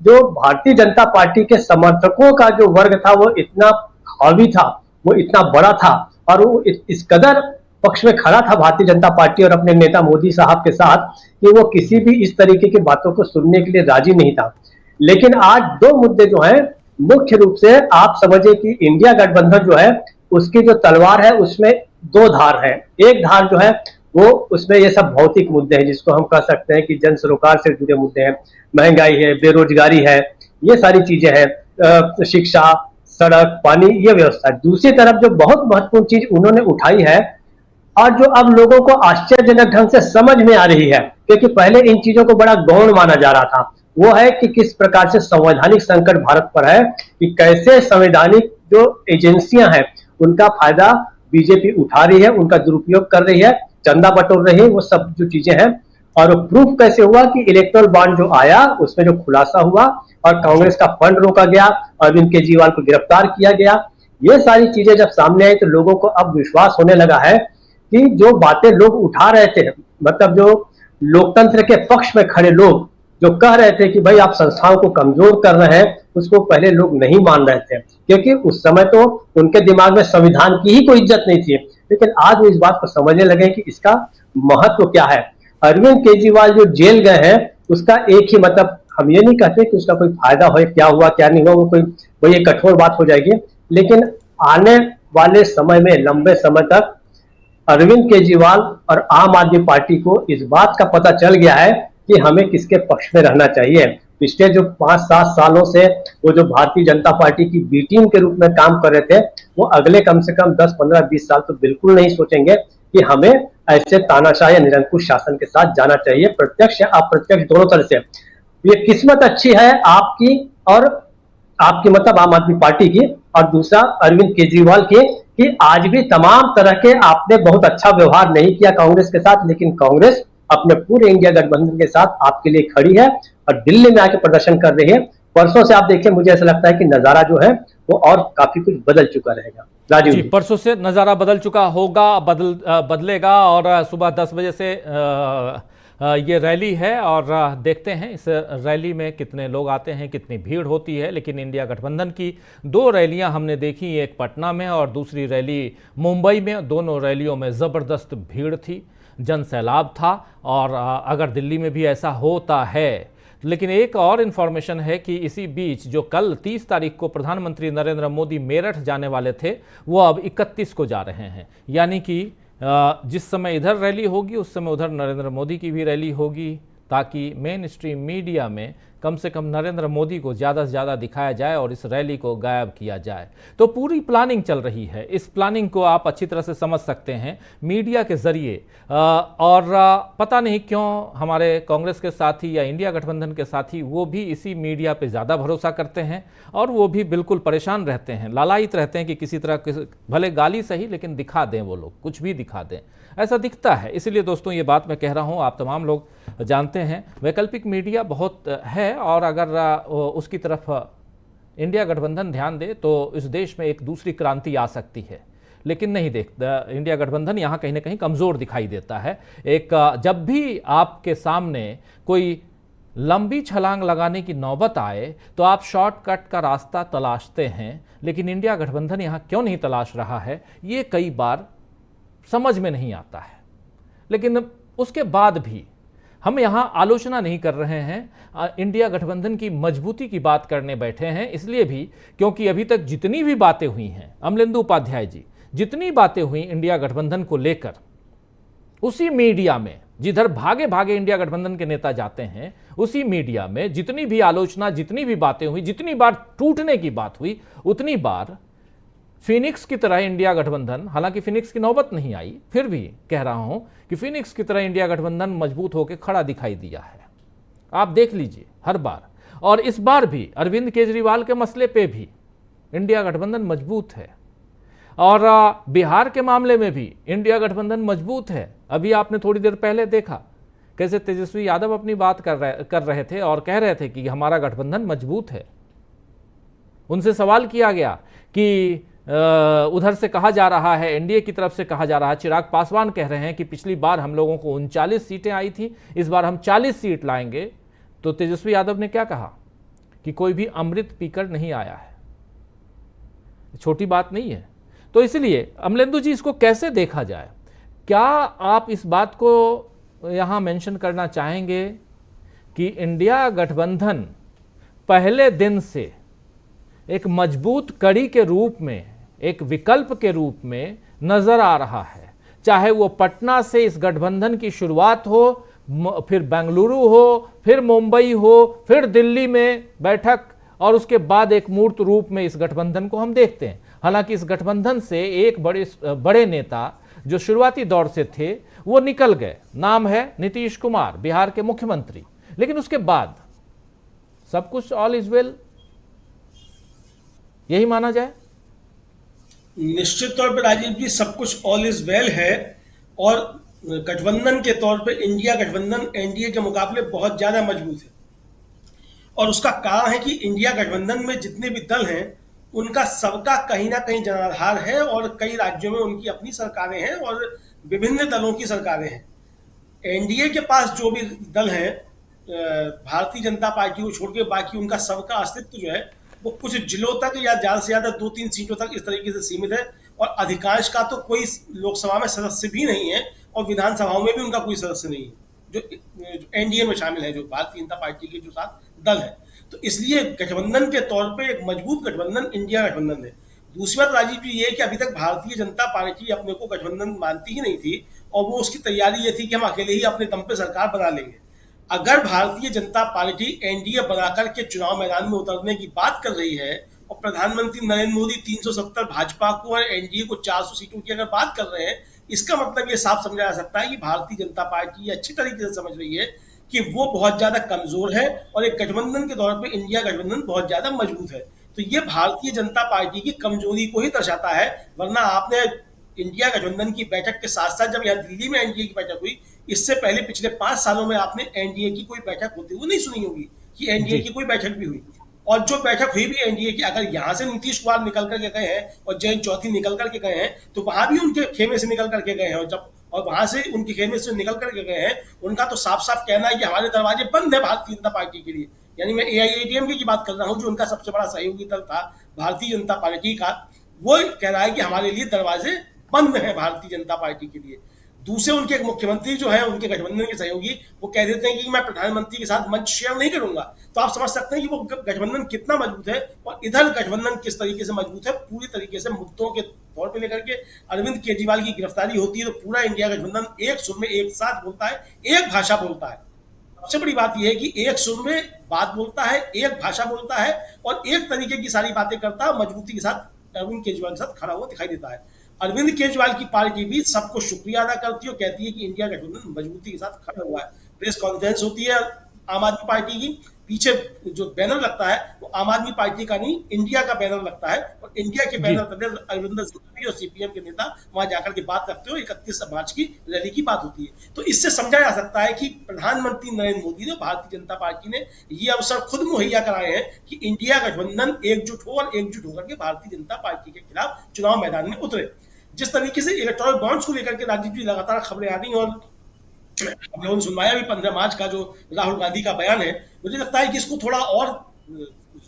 जो भारतीय जनता पार्टी के समर्थकों का जो वर्ग था वो इतना हावी था, वो इतना बड़ा था, और वो इस कदर पक्ष में खड़ा था भारतीय जनता पार्टी और अपने नेता मोदी साहब के साथ कि वो किसी भी इस तरीके की बातों को सुनने के लिए राजी नहीं था। लेकिन आज दो मुद्दे जो है, मुख्य रूप से आप समझिए कि इंडिया गठबंधन जो है उसकी जो तलवार है उसमें दो धार है। एक धार जो है वो उसमें ये सब भौतिक मुद्दे हैं, जिसको हम कह सकते हैं कि जन सरोकार से जुड़े मुद्दे हैं, महंगाई है, बेरोजगारी है, ये सारी चीजें हैं, शिक्षा, सड़क, पानी, ये व्यवस्था। दूसरी तरफ जो बहुत महत्वपूर्ण चीज उन्होंने उठाई है और जो अब लोगों को आश्चर्यजनक ढंग से समझ में आ रही है, क्योंकि पहले इन चीजों को बड़ा गौण माना जा रहा था, वो है कि किस प्रकार से संवैधानिक संकट भारत पर है, कि कैसे संवैधानिक जो एजेंसियां हैं उनका फायदा बीजेपी उठा रही है, उनका दुरुपयोग कर रही है, चंदा बटोर रही है, वो सब जो चीजें हैं। और प्रूफ कैसे हुआ कि इलेक्टोरल बॉन्ड जो आया उसमें जो खुलासा हुआ और कांग्रेस का फंड रोका गया, अरविंद केजरीवाल को गिरफ्तार किया गया, ये सारी चीजें जब सामने आई तो लोगों को अब विश्वास होने लगा है कि जो बातें लोग उठा रहे थे, मतलब जो लोकतंत्र के पक्ष में खड़े लोग जो कह रहे थे कि भाई आप संस्थाओं को कमजोर कर रहे हैं, उसको पहले लोग नहीं मान रहे थे, क्योंकि उस समय तो उनके दिमाग में संविधान की ही कोई इज्जत नहीं थी। लेकिन आज वो इस बात को समझने लगे कि इसका महत्व क्या है। अरविंद केजरीवाल जो जेल गए हैं उसका एक ही मतलब, हम ये नहीं कहते कि उसका कोई फायदा हो, क्या हुआ क्या नहीं हुआ, वो ये कठोर बात हो जाएगी, लेकिन आने वाले समय में लंबे समय तक अरविंद केजरीवाल और आम आदमी पार्टी को इस बात का पता चल गया है कि हमें किसके पक्ष में रहना चाहिए। पिछले जो 5-7 सालों से वो जो भारतीय जनता पार्टी की बी टीम के रूप में काम कर रहे थे, वो अगले कम से कम 10, 15, 20 साल तो बिल्कुल नहीं सोचेंगे कि हमें ऐसे तानाशाह या निरंकुश शासन के साथ जाना चाहिए, प्रत्यक्ष या अप्रत्यक्ष दोनों तरह से। ये किस्मत अच्छी है आपकी और आपकी, मतलब आम आदमी पार्टी की, और दूसरा अरविंद केजरीवाल की, कि आज भी तमाम तरह के आपने बहुत अच्छा व्यवहार नहीं किया कांग्रेस के साथ, लेकिन कांग्रेस अपने पूरे इंडिया गठबंधन के साथ आपके लिए खड़ी है और दिल्ली में आके प्रदर्शन कर रही है। परसों से आप देखिए, मुझे ऐसा लगता है कि नजारा जो है वो और काफी कुछ बदल चुका रहेगा। राजीव जी, परसों से नजारा बदल चुका होगा, बदलेगा, और सुबह 10 बजे से ये रैली है और देखते हैं इस रैली में कितने लोग आते हैं, कितनी भीड़ होती है। लेकिन इंडिया गठबंधन की 2 रैलियां हमने देखी, एक पटना में और दूसरी रैली मुंबई में। दोनों रैलियों में ज़बरदस्त भीड़ थी, जन सैलाब था, और अगर दिल्ली में भी ऐसा होता है। लेकिन एक और इन्फॉर्मेशन है कि इसी बीच जो कल 30 तारीख को प्रधानमंत्री नरेंद्र मोदी मेरठ जाने वाले थे, वो अब 31 को जा रहे हैं। यानी कि जिस समय इधर रैली होगी उस समय उधर नरेंद्र मोदी की भी रैली होगी, ताकि मेन स्ट्रीम मीडिया में कम से कम नरेंद्र मोदी को ज़्यादा से ज़्यादा दिखाया जाए और इस रैली को गायब किया जाए। तो पूरी प्लानिंग चल रही है। इस प्लानिंग को आप अच्छी तरह से समझ सकते हैं मीडिया के ज़रिए। और पता नहीं क्यों हमारे कांग्रेस के साथी या इंडिया गठबंधन के साथी वो भी इसी मीडिया पे ज़्यादा भरोसा करते हैं और वो भी बिल्कुल परेशान रहते हैं, लालायित रहते हैं कि किसी तरह भले गाली सही लेकिन दिखा दें, वो लोग कुछ भी दिखा दें, ऐसा दिखता है। इसलिए दोस्तों ये बात मैं कह रहा हूँ, आप तमाम लोग जानते हैं वैकल्पिक मीडिया बहुत है, और अगर उसकी तरफ इंडिया गठबंधन ध्यान दे तो इस देश में एक दूसरी क्रांति आ सकती है। लेकिन नहीं देखता, इंडिया गठबंधन यहाँ कहीं ना कहीं कमज़ोर दिखाई देता है। एक जब भी आपके सामने कोई लंबी छलांग लगाने की नौबत आए तो आप शॉर्टकट का रास्ता तलाशते हैं, लेकिन इंडिया गठबंधन यहाँ क्यों नहीं तलाश रहा है ये कई बार समझ में नहीं आता है। लेकिन उसके बाद भी हम यहाँ आलोचना नहीं कर रहे हैं, इंडिया गठबंधन की मजबूती की बात करने बैठे हैं, इसलिए भी क्योंकि अभी तक जितनी भी बातें हुई हैं, अमलेंदु उपाध्याय जी, जितनी बातें हुई इंडिया गठबंधन को लेकर, उसी मीडिया में जिधर भागे भागे इंडिया गठबंधन के नेता जाते हैं, उसी मीडिया में जितनी भी आलोचना, जितनी भी बातें हुई, जितनी बार टूटने की बात हुई, उतनी बार फिनिक्स की तरह इंडिया गठबंधन, हालांकि फिनिक्स की नौबत नहीं आई, फिर भी कह रहा हूं कि फिनिक्स की तरह इंडिया गठबंधन मजबूत होकर खड़ा दिखाई दिया है। आप देख लीजिए हर बार, और इस बार भी अरविंद केजरीवाल के मसले पे भी इंडिया गठबंधन मजबूत है। और बिहार के मामले में भी इंडिया गठबंधन मजबूत है। अभी आपने थोड़ी देर पहले देखा कैसे तेजस्वी यादव अपनी बात कर रहे थे और कह रहे थे कि हमारा गठबंधन मजबूत है। उनसे सवाल किया गया कि उधर से कहा जा रहा है, एनडीए की तरफ से कहा जा रहा है, चिराग पासवान कह रहे हैं कि पिछली बार हम लोगों को 39 सीटें आई थी, इस बार हम 40 सीट लाएंगे। तो तेजस्वी यादव ने क्या कहा कि कोई भी अमृत पीकर नहीं आया है, छोटी बात नहीं है। तो इसलिए अमलेंदु जी, इसको कैसे देखा जाए? क्या आप इस बात को यहाँ मेंशन करना चाहेंगे कि इंडिया गठबंधन पहले दिन से एक मजबूत कड़ी के रूप में, एक विकल्प के रूप में नजर आ रहा है? चाहे वो पटना से इस गठबंधन की शुरुआत हो, फिर बेंगलुरु हो, फिर मुंबई हो, फिर दिल्ली में बैठक, और उसके बाद एक मूर्त रूप में इस गठबंधन को हम देखते हैं। हालांकि इस गठबंधन से एक बड़े नेता जो शुरुआती दौर से थे वो निकल गए, नाम है नीतीश कुमार, बिहार के मुख्यमंत्री। लेकिन उसके बाद सब कुछ ऑल इज वेल, यही माना जाए? निश्चित तौर पर राजीव जी, सब कुछ ऑल इज वेल है। और गठबंधन के तौर पे इंडिया गठबंधन एनडीए के मुकाबले बहुत ज्यादा मजबूत है। और उसका कारण है कि इंडिया गठबंधन में जितने भी दल हैं उनका सबका कहीं ना कहीं जनाधार है, और कई राज्यों में उनकी अपनी सरकारें हैं और विभिन्न दलों की सरकारें हैं। एनडीए के पास जो भी दल हैं, भारतीय जनता पार्टी को छोड़ के बाकी उनका सबका अस्तित्व जो है वो कुछ जिलों तक या ज्यादा से ज्यादा 2-3 सीटों तक इस तरीके से सीमित है। और अधिकांश का तो कोई लोकसभा में सदस्य भी नहीं है और विधानसभाओं में भी उनका कोई सदस्य नहीं है, जो एनडीए में शामिल है, जो भारतीय जनता पार्टी के जो 7 दल है। तो इसलिए गठबंधन के तौर पे एक मजबूत गठबंधन इंडिया गठबंधन है। दूसरी बात राजीव जी ये कि अभी तक भारतीय जनता पार्टी अपने को गठबंधन मानती ही नहीं थी, और वो उसकी तैयारी ये थी कि हम अकेले ही अपने दम पे सरकार बना लेंगे। अगर भारतीय जनता पार्टी एनडीए बनाकर के चुनाव मैदान में उतरने की बात कर रही है और प्रधानमंत्री नरेंद्र मोदी 370 भाजपा को और एनडीए को 400 सीटों की अगर बात कर रहे हैं, इसका मतलब ये साफ समझा जा सकता है कि भारतीय जनता पार्टी अच्छी तरीके से समझ रही है कि वो बहुत ज्यादा कमजोर है और एक गठबंधन के तौर पे इंडिया गठबंधन बहुत ज्यादा मजबूत है। तो ये भारतीय जनता पार्टी की कमजोरी को ही दर्शाता है। वरना आपने इंडिया गठबंधन की बैठक के साथ साथ जब यहाँ दिल्ली में एनडीए की बैठक हुई, इससे पहले पिछले 5 सालों में आपने एनडीए की कोई बैठक होती हुई नहीं सुनी होगी कि एनडीए की कोई बैठक भी हुई। और जो बैठक हुई भी एनडीए की, अगर यहाँ से नीतीश कुमार निकल करके गए हैं और जयंत चौधरी निकल करके गए हैं, तो वहां भी उनके खेमे से निकल करके गए हैं। और वहां से उनके खेमे से निकल करके गए हैं, उनका तो साफ साफ कहना है कि हमारे दरवाजे बंद है भारतीय जनता पार्टी के लिए। यानी मैं एआईएडीएमके की बात कर रहा हूँ, जो उनका सबसे बड़ा सहयोगी दल था भारतीय जनता पार्टी का, वो कह रहा है कि हमारे लिए दरवाजे बंद है भारतीय जनता पार्टी के लिए। दूसरे उनके एक मुख्यमंत्री जो है, उनके गठबंधन के सहयोगी, वो कह देते हैं कि मैं प्रधानमंत्री के साथ मंच शेयर नहीं करूंगा। तो आप समझ सकते हैं कि वो गठबंधन कितना मजबूत है। और इधर गठबंधन किस तरीके से मजबूत है, पूरी तरीके से मुद्दों के तौर पे लेकर के अरविंद केजरीवाल की गिरफ्तारी होती है तो पूरा इंडिया गठबंधन एक सुर में एक साथ बोलता है, एक भाषा बोलता है। सबसे बड़ी बात यह है कि एक सुर में बात बोलता है, एक भाषा बोलता है और एक तरीके की सारी बातें करता है, मजबूती के साथ अरविंद केजरीवाल के साथ खड़ा हुआ दिखाई देता है। अरविंद केजरीवाल की पार्टी भी सबको शुक्रिया अदा करती है और कहती है कि इंडिया गठबंधन मजबूती के साथ खड़ा हुआ है। प्रेस कॉन्फ्रेंस होती है आम आदमी पार्टी की, पीछे जो बैनर लगता है वो आम आदमी पार्टी का नहीं, इंडिया का बैनर लगता है। और इंडिया के बैनर पर अरविंदर सिंह और सीपीएम के नेता वहां जाकर के बात रखते हो। 31 मार्च की रैली की बात होती है। तो इससे समझा जा सकता है कि प्रधानमंत्री नरेंद्र मोदी ने, भारतीय जनता पार्टी ने ये अवसर खुद मुहैया कराए हैं कि इंडिया गठबंधन एकजुट हो और एकजुट होकर के भारतीय जनता पार्टी के खिलाफ चुनाव मैदान में उतरे। जिस तरीके से इलेक्टोरल बॉन्ड्स को लेकर के राजीव जी लगातार खबरें आ रही और हम लोगों ने सुनवाया भी 15 मार्च का जो राहुल गांधी का बयान है, मुझे लगता है कि इसको थोड़ा और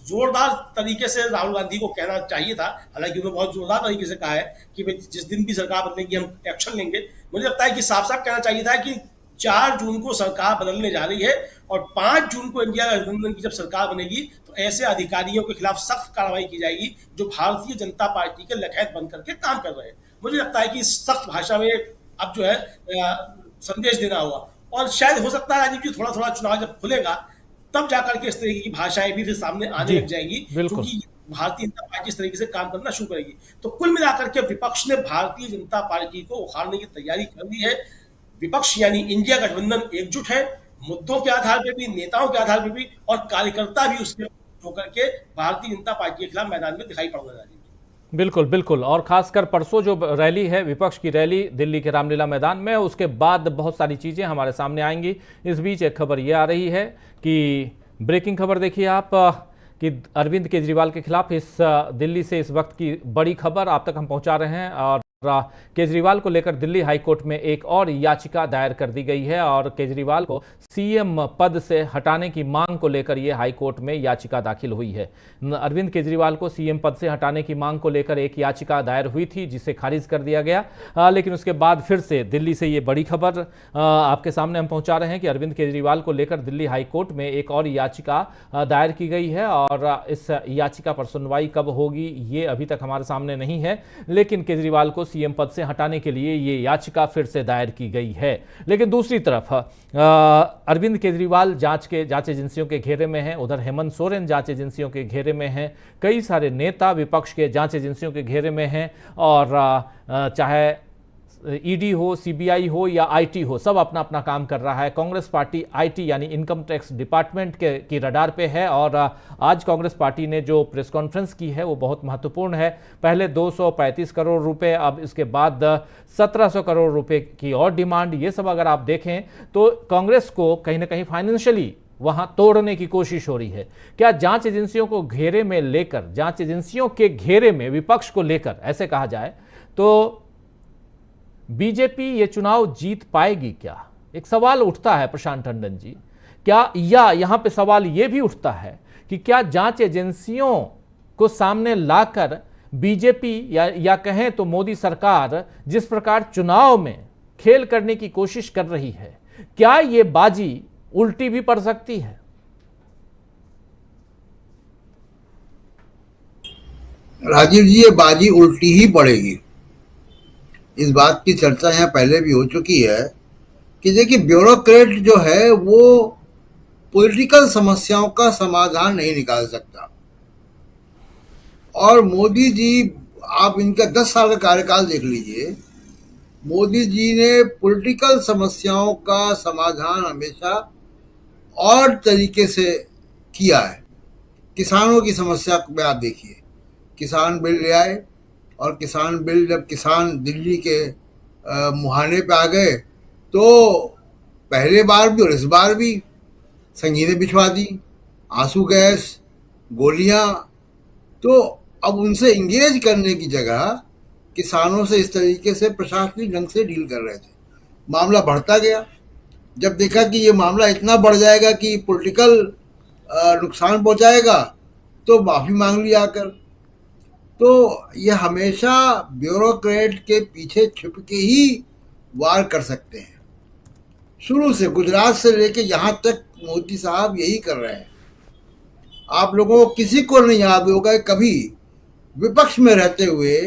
जोरदार तरीके से राहुल गांधी को कहना चाहिए था। हालांकि उन्होंने बहुत जोरदार तरीके से कहा है कि जिस दिन भी सरकार बदलेगी हम एक्शन लेंगे। मुझे लगता है कि साफ साफ कहना चाहिए था कि 4 जून को सरकार बदलने जा रही है और 5 जून को इंडिया गठबंधन की जब सरकार बनेगी तो ऐसे अधिकारियों के खिलाफ सख्त कार्रवाई की जाएगी जो भारतीय जनता पार्टी के लखैत बन करके काम कर रहे हैं। मुझे लगता है कि सख्त भाषा में अब जो है संदेश देना होगा। और शायद हो सकता है राजीव जी थोड़ा थोड़ा चुनाव जब खुलेगा तब जाकर के इस तरीके की भाषाएं भी फिर सामने आने लग जाएंगी, क्योंकि भारतीय जनता पार्टी इस तरीके से काम करना शुरू करेगी। तो कुल मिलाकर के विपक्ष ने भारतीय जनता पार्टी को उखाड़ने की तैयारी कर ली है। विपक्ष यानी इंडिया गठबंधन एकजुट है, मुद्दों के आधार पर भी, नेताओं के आधार पर भी, और कार्यकर्ता भी उसके होकर के भारतीय जनता पार्टी के खिलाफ मैदान में दिखाई पड़ रहा है। बिल्कुल बिल्कुल। और खासकर परसों जो रैली है, विपक्ष की रैली दिल्ली के रामलीला मैदान में, उसके बाद बहुत सारी चीज़ें हमारे सामने आएंगी। इस बीच एक खबर ये आ रही है कि ब्रेकिंग खबर देखिए आप, कि अरविंद केजरीवाल के खिलाफ इस दिल्ली से इस वक्त की बड़ी खबर आप तक हम पहुंचा रहे हैं। और केजरीवाल को लेकर दिल्ली हाईकोर्ट में एक और याचिका दायर कर दी गई है और केजरीवाल को सीएम पद से हटाने की मांग को लेकर यह हाईकोर्ट में याचिका दाखिल हुई है। अरविंद केजरीवाल को सीएम पद से हटाने की मांग को लेकर एक याचिका दायर हुई थी जिसे खारिज कर दिया गया, लेकिन उसके बाद फिर से दिल्ली से ये बड़ी खबर आपके सामने हम पहुंचा रहे हैं कि अरविंद केजरीवाल को लेकर दिल्ली हाईकोर्ट में एक और याचिका दायर की गई है। और इस याचिका पर सुनवाई कब होगी ये अभी तक हमारे सामने नहीं है, लेकिन केजरीवाल को सीएम पद से हटाने के लिए ये याचिका फिर से दायर की गई है। लेकिन दूसरी तरफ अरविंद केजरीवाल जांच एजेंसियों के घेरे में हैं, उधर हेमंत सोरेन जांच एजेंसियों के घेरे में हैं, कई सारे नेता विपक्ष के जांच एजेंसियों के घेरे में हैं। और चाहे ईडी हो, सीबीआई हो या आईटी हो, सब अपना अपना काम कर रहा है। कांग्रेस पार्टी आईटी यानी इनकम टैक्स डिपार्टमेंट की रडार पे है। और आज कांग्रेस पार्टी ने जो प्रेस कॉन्फ्रेंस की है वो बहुत महत्वपूर्ण है। पहले 235 करोड़ रुपए, अब इसके बाद 1700 करोड़ रुपए की और डिमांड। ये सब अगर आप देखें तो कांग्रेस को कहीं ना कहीं फाइनेंशियली वहां तोड़ने की कोशिश हो रही है। क्या जांच एजेंसियों को घेरे में लेकर, जांच एजेंसियों के घेरे में विपक्ष को लेकर ऐसे कहा जाए तो बीजेपी ये चुनाव जीत पाएगी क्या? एक सवाल उठता है प्रशांत टंडन जी। क्या या यहां पे सवाल ये भी उठता है कि क्या जांच एजेंसियों को सामने लाकर बीजेपी या कहें तो मोदी सरकार जिस प्रकार चुनाव में खेल करने की कोशिश कर रही है, क्या ये बाजी उल्टी भी पड़ सकती है? राजीव जी, ये बाजी उल्टी ही पड़ेगी। इस बात की चर्चा यहाँ पहले भी हो चुकी है कि देखिए, ब्यूरोक्रेट जो है वो पॉलिटिकल समस्याओं का समाधान नहीं निकाल सकता। और मोदी जी, आप इनका 10 साल का कार्यकाल देख लीजिए, मोदी जी ने पॉलिटिकल समस्याओं का समाधान हमेशा और तरीके से किया है। किसानों की समस्या में आप देखिए, किसान बिल ले आए और किसान बिल जब किसान दिल्ली के मुहाने पे आ गए तो पहले बार भी और इस बार भी संगीनें बिछवा दी, आंसू गैस, गोलियां। तो अब उनसे इंगेज करने की जगह किसानों से इस तरीके से प्रशासनिक ढंग से डील कर रहे थे। मामला बढ़ता गया। जब देखा कि ये मामला इतना बढ़ जाएगा कि पॉलिटिकल नुकसान पहुंचाएगा तो माफी मांग ली आकर। तो ये हमेशा ब्यूरोक्रेट के पीछे छुप के ही वार कर सकते हैं। शुरू से गुजरात से लेके यहाँ तक मोदी साहब यही कर रहे हैं। आप लोगों को किसी को नहीं याद होगा कभी विपक्ष में रहते हुए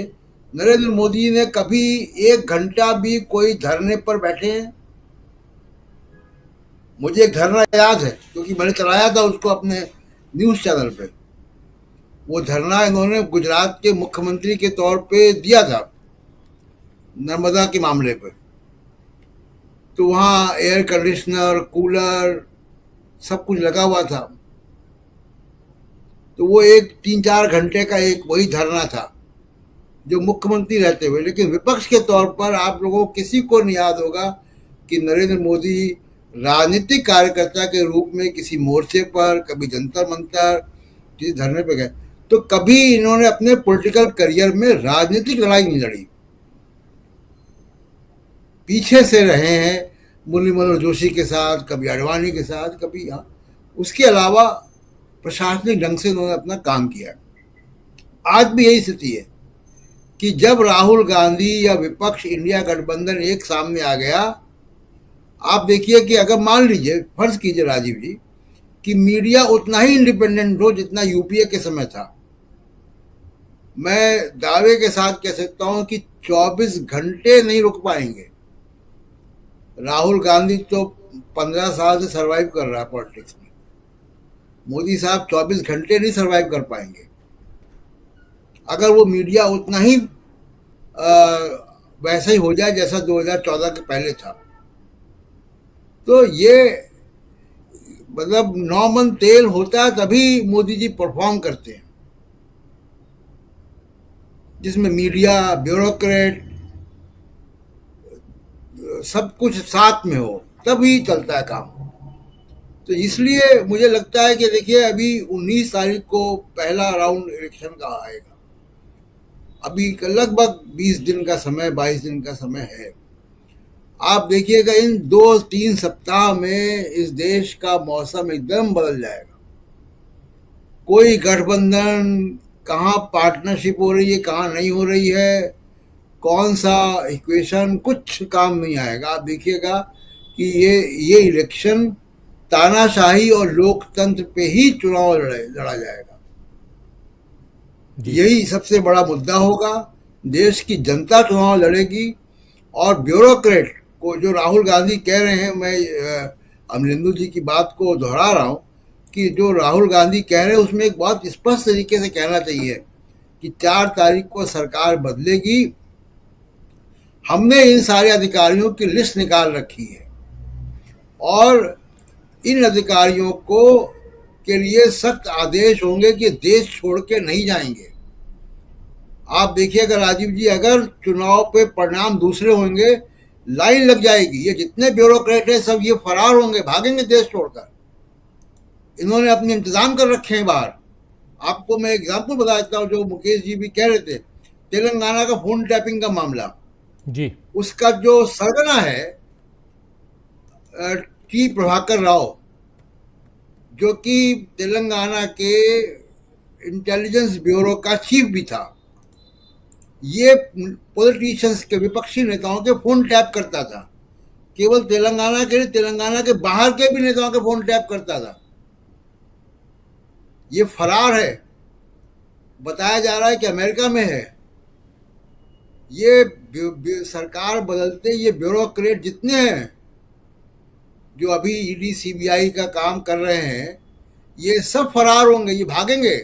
नरेंद्र मोदी ने कभी 1 घंटा भी कोई धरने पर बैठे हैं? मुझे एक धरना याद है क्योंकि मैंने चलाया था उसको अपने न्यूज चैनल पे। वो धरना इन्होंने गुजरात के मुख्यमंत्री के तौर पे दिया था नर्मदा के मामले पर। तो वहाँ एयर कंडीशनर, कूलर सब कुछ लगा हुआ था। तो वो एक 3-4 घंटे का एक वही धरना था जो मुख्यमंत्री रहते हुए। लेकिन विपक्ष के तौर पर आप लोगों को किसी को नहीं याद होगा कि नरेंद्र मोदी राजनीतिक कार्यकर्ता के रूप में किसी मोर्चे पर, कभी जंतर मंतर, किसी धरने पे गए। तो कभी इन्होंने अपने पॉलिटिकल करियर में राजनीतिक लड़ाई नहीं लड़ी। पीछे से रहे हैं मुरली मनोहर जोशी के साथ, कभी आडवाणी के साथ, कभी यहाँ। उसके अलावा प्रशासनिक ढंग से उन्होंने अपना काम किया। आज भी यही स्थिति है कि जब राहुल गांधी या विपक्ष इंडिया गठबंधन एक सामने आ गया, आप देखिए कि अगर मान लीजिए, फर्ज कीजिए राजीव जी, कि मीडिया उतना ही इंडिपेंडेंट हो जितना यूपीए के समय था, मैं दावे के साथ कह सकता हूं कि 24 घंटे नहीं रुक पाएंगे। राहुल गांधी तो 15 साल से सरवाइव कर रहा है पॉलिटिक्स में। मोदी साहब 24 घंटे नहीं सरवाइव कर पाएंगे अगर वो मीडिया उतना ही वैसा ही हो जाए जैसा 2014 के पहले था। तो ये मतलब 9 मन तेल होता है तभी मोदी जी परफॉर्म करते हैं। जिसमें मीडिया, ब्यूरोक्रेट, सब कुछ साथ में हो, तभी चलता है काम। तो इसलिए मुझे लगता है कि देखिए, अभी 19 तारीख को पहला राउंड इलेक्शन का आएगा। अभी लगभग 20 दिन का समय, 22 दिन का समय है। आप देखिएगा इन 2-3 सप्ताह में इस देश का मौसम एकदम बदल जाएगा। कोई गठबंधन, कहाँ पार्टनरशिप हो रही है, कहाँ नहीं हो रही है, कौन सा इक्वेशन, कुछ काम नहीं आएगा। आप देखिएगा कि ये इलेक्शन तानाशाही और लोकतंत्र पे ही चुनाव लड़ा जाएगा। यही सबसे बड़ा मुद्दा होगा। देश की जनता चुनाव लड़ेगी और ब्यूरोक्रेट को, जो राहुल गांधी कह रहे हैं, मैं अमरिंदर जी की बात को दोहरा रहा हूं कि जो राहुल गांधी कह रहे हैं उसमें एक बहुत स्पष्ट तरीके से कहना चाहिए कि 4 तारीख को सरकार बदलेगी। हमने इन सारे अधिकारियों की लिस्ट निकाल रखी है और इन अधिकारियों को के लिए सख्त आदेश होंगे कि देश छोड़ के नहीं जाएंगे। आप देखिएगा राजीव जी, अगर चुनाव पे परिणाम दूसरे होंगे, लाइन लग जाएगी। ये जितने ब्यूरोक्रेट हैं सब ये फरार होंगे, भागेंगे देश छोड़कर। इन्होंने अपने इंतजाम कर रखे हैं बाहर। आपको मैं एग्जाम्पल बता देता हूँ, जो मुकेश जी भी कह रहे थे, तेलंगाना का फोन टैपिंग का मामला जी, उसका जो सरगना है टी प्रभाकर राव, जो कि तेलंगाना के इंटेलिजेंस ब्यूरो का चीफ भी था, ये पॉलिटिशियंस के, विपक्षी नेताओं के फोन टैप करता था। केवल तेलंगाना के, तेलंगाना के बाहर के भी नेताओं के फोन टैप करता था। ये फरार है, बताया जा रहा है कि अमेरिका में है। ये सरकार बदलते ये ब्यूरोक्रेट जितने हैं जो अभी ईडी सीबीआई का काम कर रहे हैं, ये सब फरार होंगे, ये भागेंगे।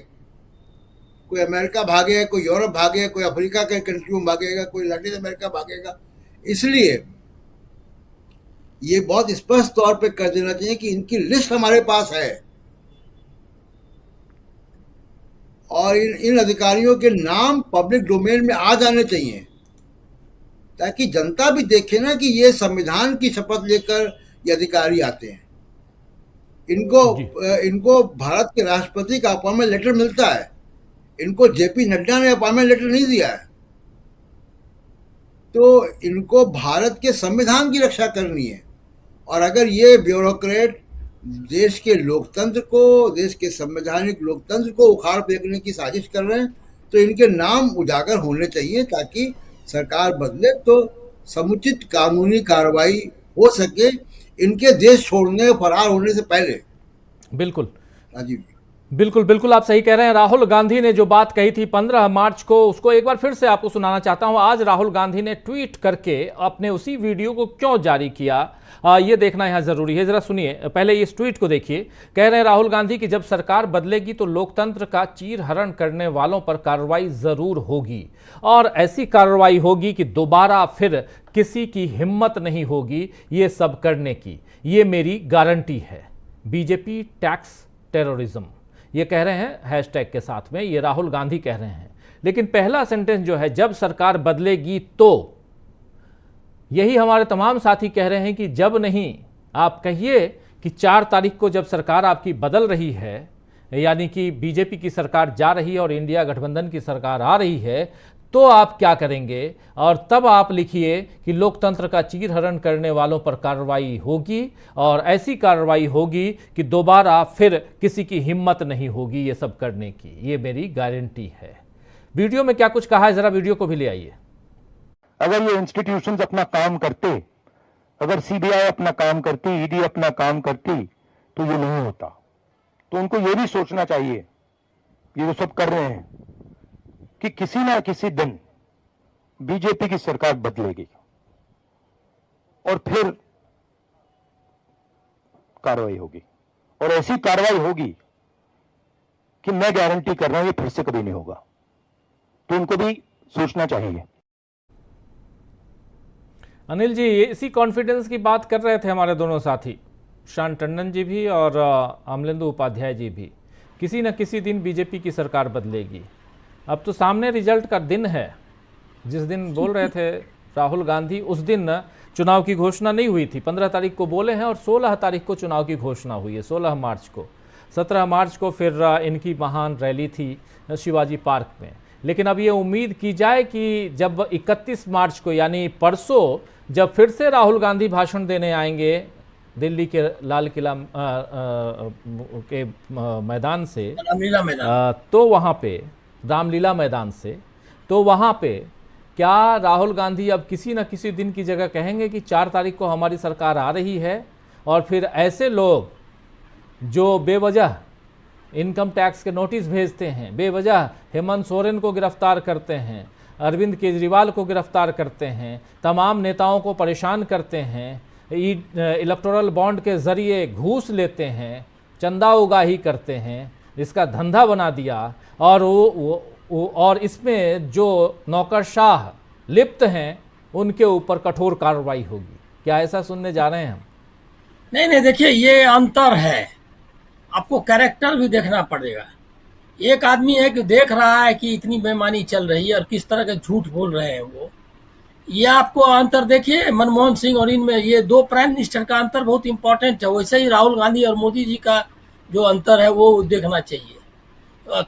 कोई अमेरिका भागेगा, कोई यूरोप भागेगा, कोई अफ्रीका के कंट्री में भागेगा, कोई लैटिन अमेरिका भागेगा। इसलिए ये बहुत स्पष्ट तौर पे कर देना चाहिए कि इनकी लिस्ट हमारे पास है और इन अधिकारियों के नाम पब्लिक डोमेन में आ जाने चाहिए, ताकि जनता भी देखे ना कि ये संविधान की शपथ लेकर ये अधिकारी आते हैं। इनको भारत के राष्ट्रपति का अपॉइंटमेंट लेटर मिलता है, इनको जेपी नड्डा ने अपॉइंटमेंट लेटर नहीं दिया है। तो इनको भारत के संविधान की रक्षा करनी है। और अगर ये ब्यूरोक्रेट देश के लोकतंत्र को, देश के संवैधानिक लोकतंत्र को उखाड़ फेंकने की साजिश कर रहे हैं, तो इनके नाम उजागर होने चाहिए, ताकि सरकार बदले तो समुचित कानूनी कार्रवाई हो सके इनके देश छोड़ने, फरार होने से पहले। बिल्कुल राजीव, बिल्कुल बिल्कुल आप सही कह रहे हैं। राहुल गांधी ने जो बात कही थी 15 मार्च को, उसको एक बार फिर से आपको सुनाना चाहता हूं। आज राहुल गांधी ने ट्वीट करके अपने उसी वीडियो को क्यों जारी किया, ये देखना यहां जरूरी है। जरा सुनिए, पहले इस ट्वीट को देखिए। कह रहे हैं राहुल गांधी कि जब सरकार बदलेगी तो लोकतंत्र का चीरहरण करने वालों पर कार्रवाई जरूर होगी, और ऐसी कार्रवाई होगी कि दोबारा फिर किसी की हिम्मत नहीं होगी ये सब करने की। ये मेरी गारंटी है। बीजेपी टैक्स टेररिज्म, ये कह रहे हैं हैशटैग के साथ में, ये राहुल गांधी कह रहे हैं। लेकिन पहला सेंटेंस जो है, जब सरकार बदलेगी तो, यही हमारे तमाम साथी कह रहे हैं कि जब नहीं, आप कहिए कि 4 तारीख को जब सरकार आपकी बदल रही है, यानी कि बीजेपी की सरकार जा रही है और इंडिया गठबंधन की सरकार आ रही है, तो आप क्या करेंगे। और तब आप लिखिए कि लोकतंत्र का चीरहरण करने वालों पर कार्रवाई होगी, और ऐसी कार्रवाई होगी कि दोबारा फिर किसी की हिम्मत नहीं होगी ये सब करने की। ये मेरी गारंटी है। वीडियो में क्या कुछ कहा है, जरा वीडियो को भी ले आइए। अगर ये इंस्टीट्यूशंस अपना काम करते, अगर सीबीआई अपना काम करती, ईडी अपना काम करती, तो ये नहीं होता। तो उनको ये भी सोचना चाहिए, ये जो सब कर रहे हैं, कि किसी ना किसी दिन बीजेपी की सरकार बदलेगी और फिर कार्रवाई होगी, और ऐसी कार्रवाई होगी कि मैं गारंटी कर रहा हूं ये फिर से कभी नहीं होगा। तो उनको भी सोचना चाहिए। अनिल जी, इसी कॉन्फिडेंस की बात कर रहे थे हमारे दोनों साथी, शान टंडन जी भी और अमलेंदु उपाध्याय जी भी। किसी न किसी दिन बीजेपी की सरकार बदलेगी, अब तो सामने रिजल्ट का दिन है। जिस दिन बोल रहे थे राहुल गांधी, उस दिन चुनाव की घोषणा नहीं हुई थी। 15 तारीख को बोले हैं और 16 तारीख को चुनाव की घोषणा हुई है, 16 मार्च को। 17 मार्च को फिर इनकी महान रैली थी शिवाजी पार्क में। लेकिन अब ये उम्मीद की जाए कि जब 31 मार्च को यानी परसों जब फिर से राहुल गांधी भाषण देने आएंगे दिल्ली के लाल किला के मैदान से, रामलीला मैदान, तो वहाँ पे रामलीला मैदान से, तो वहाँ पे क्या राहुल गांधी अब किसी न किसी दिन की जगह कहेंगे कि 4 तारीख को हमारी सरकार आ रही है, और फिर ऐसे लोग जो बेवजह इनकम टैक्स के नोटिस भेजते हैं, बेवजह हेमंत सोरेन को गिरफ्तार करते हैं, अरविंद केजरीवाल को गिरफ्तार करते हैं, तमाम नेताओं को परेशान करते हैं, इलेक्टोरल बॉन्ड के ज़रिए घूस लेते हैं, चंदा उगाही करते हैं, इसका धंधा बना दिया, और और इसमें जो नौकरशाह लिप्त हैं उनके ऊपर कठोर कार्रवाई होगी। क्या ऐसा सुनने जा रहे हैं हम? नहीं, देखिए ये अंतर है, आपको कैरेक्टर भी देखना पड़ेगा। एक आदमी है कि देख रहा है कि इतनी बेईमानी चल रही है और किस तरह के झूठ बोल रहे हैं वो, ये आपको अंतर देखिए मनमोहन सिंह और इनमें, ये 2 प्राइम मिनिस्टर का अंतर बहुत इंपॉर्टेंट है। वैसे ही राहुल गांधी और मोदी जी का जो अंतर है वो देखना चाहिए।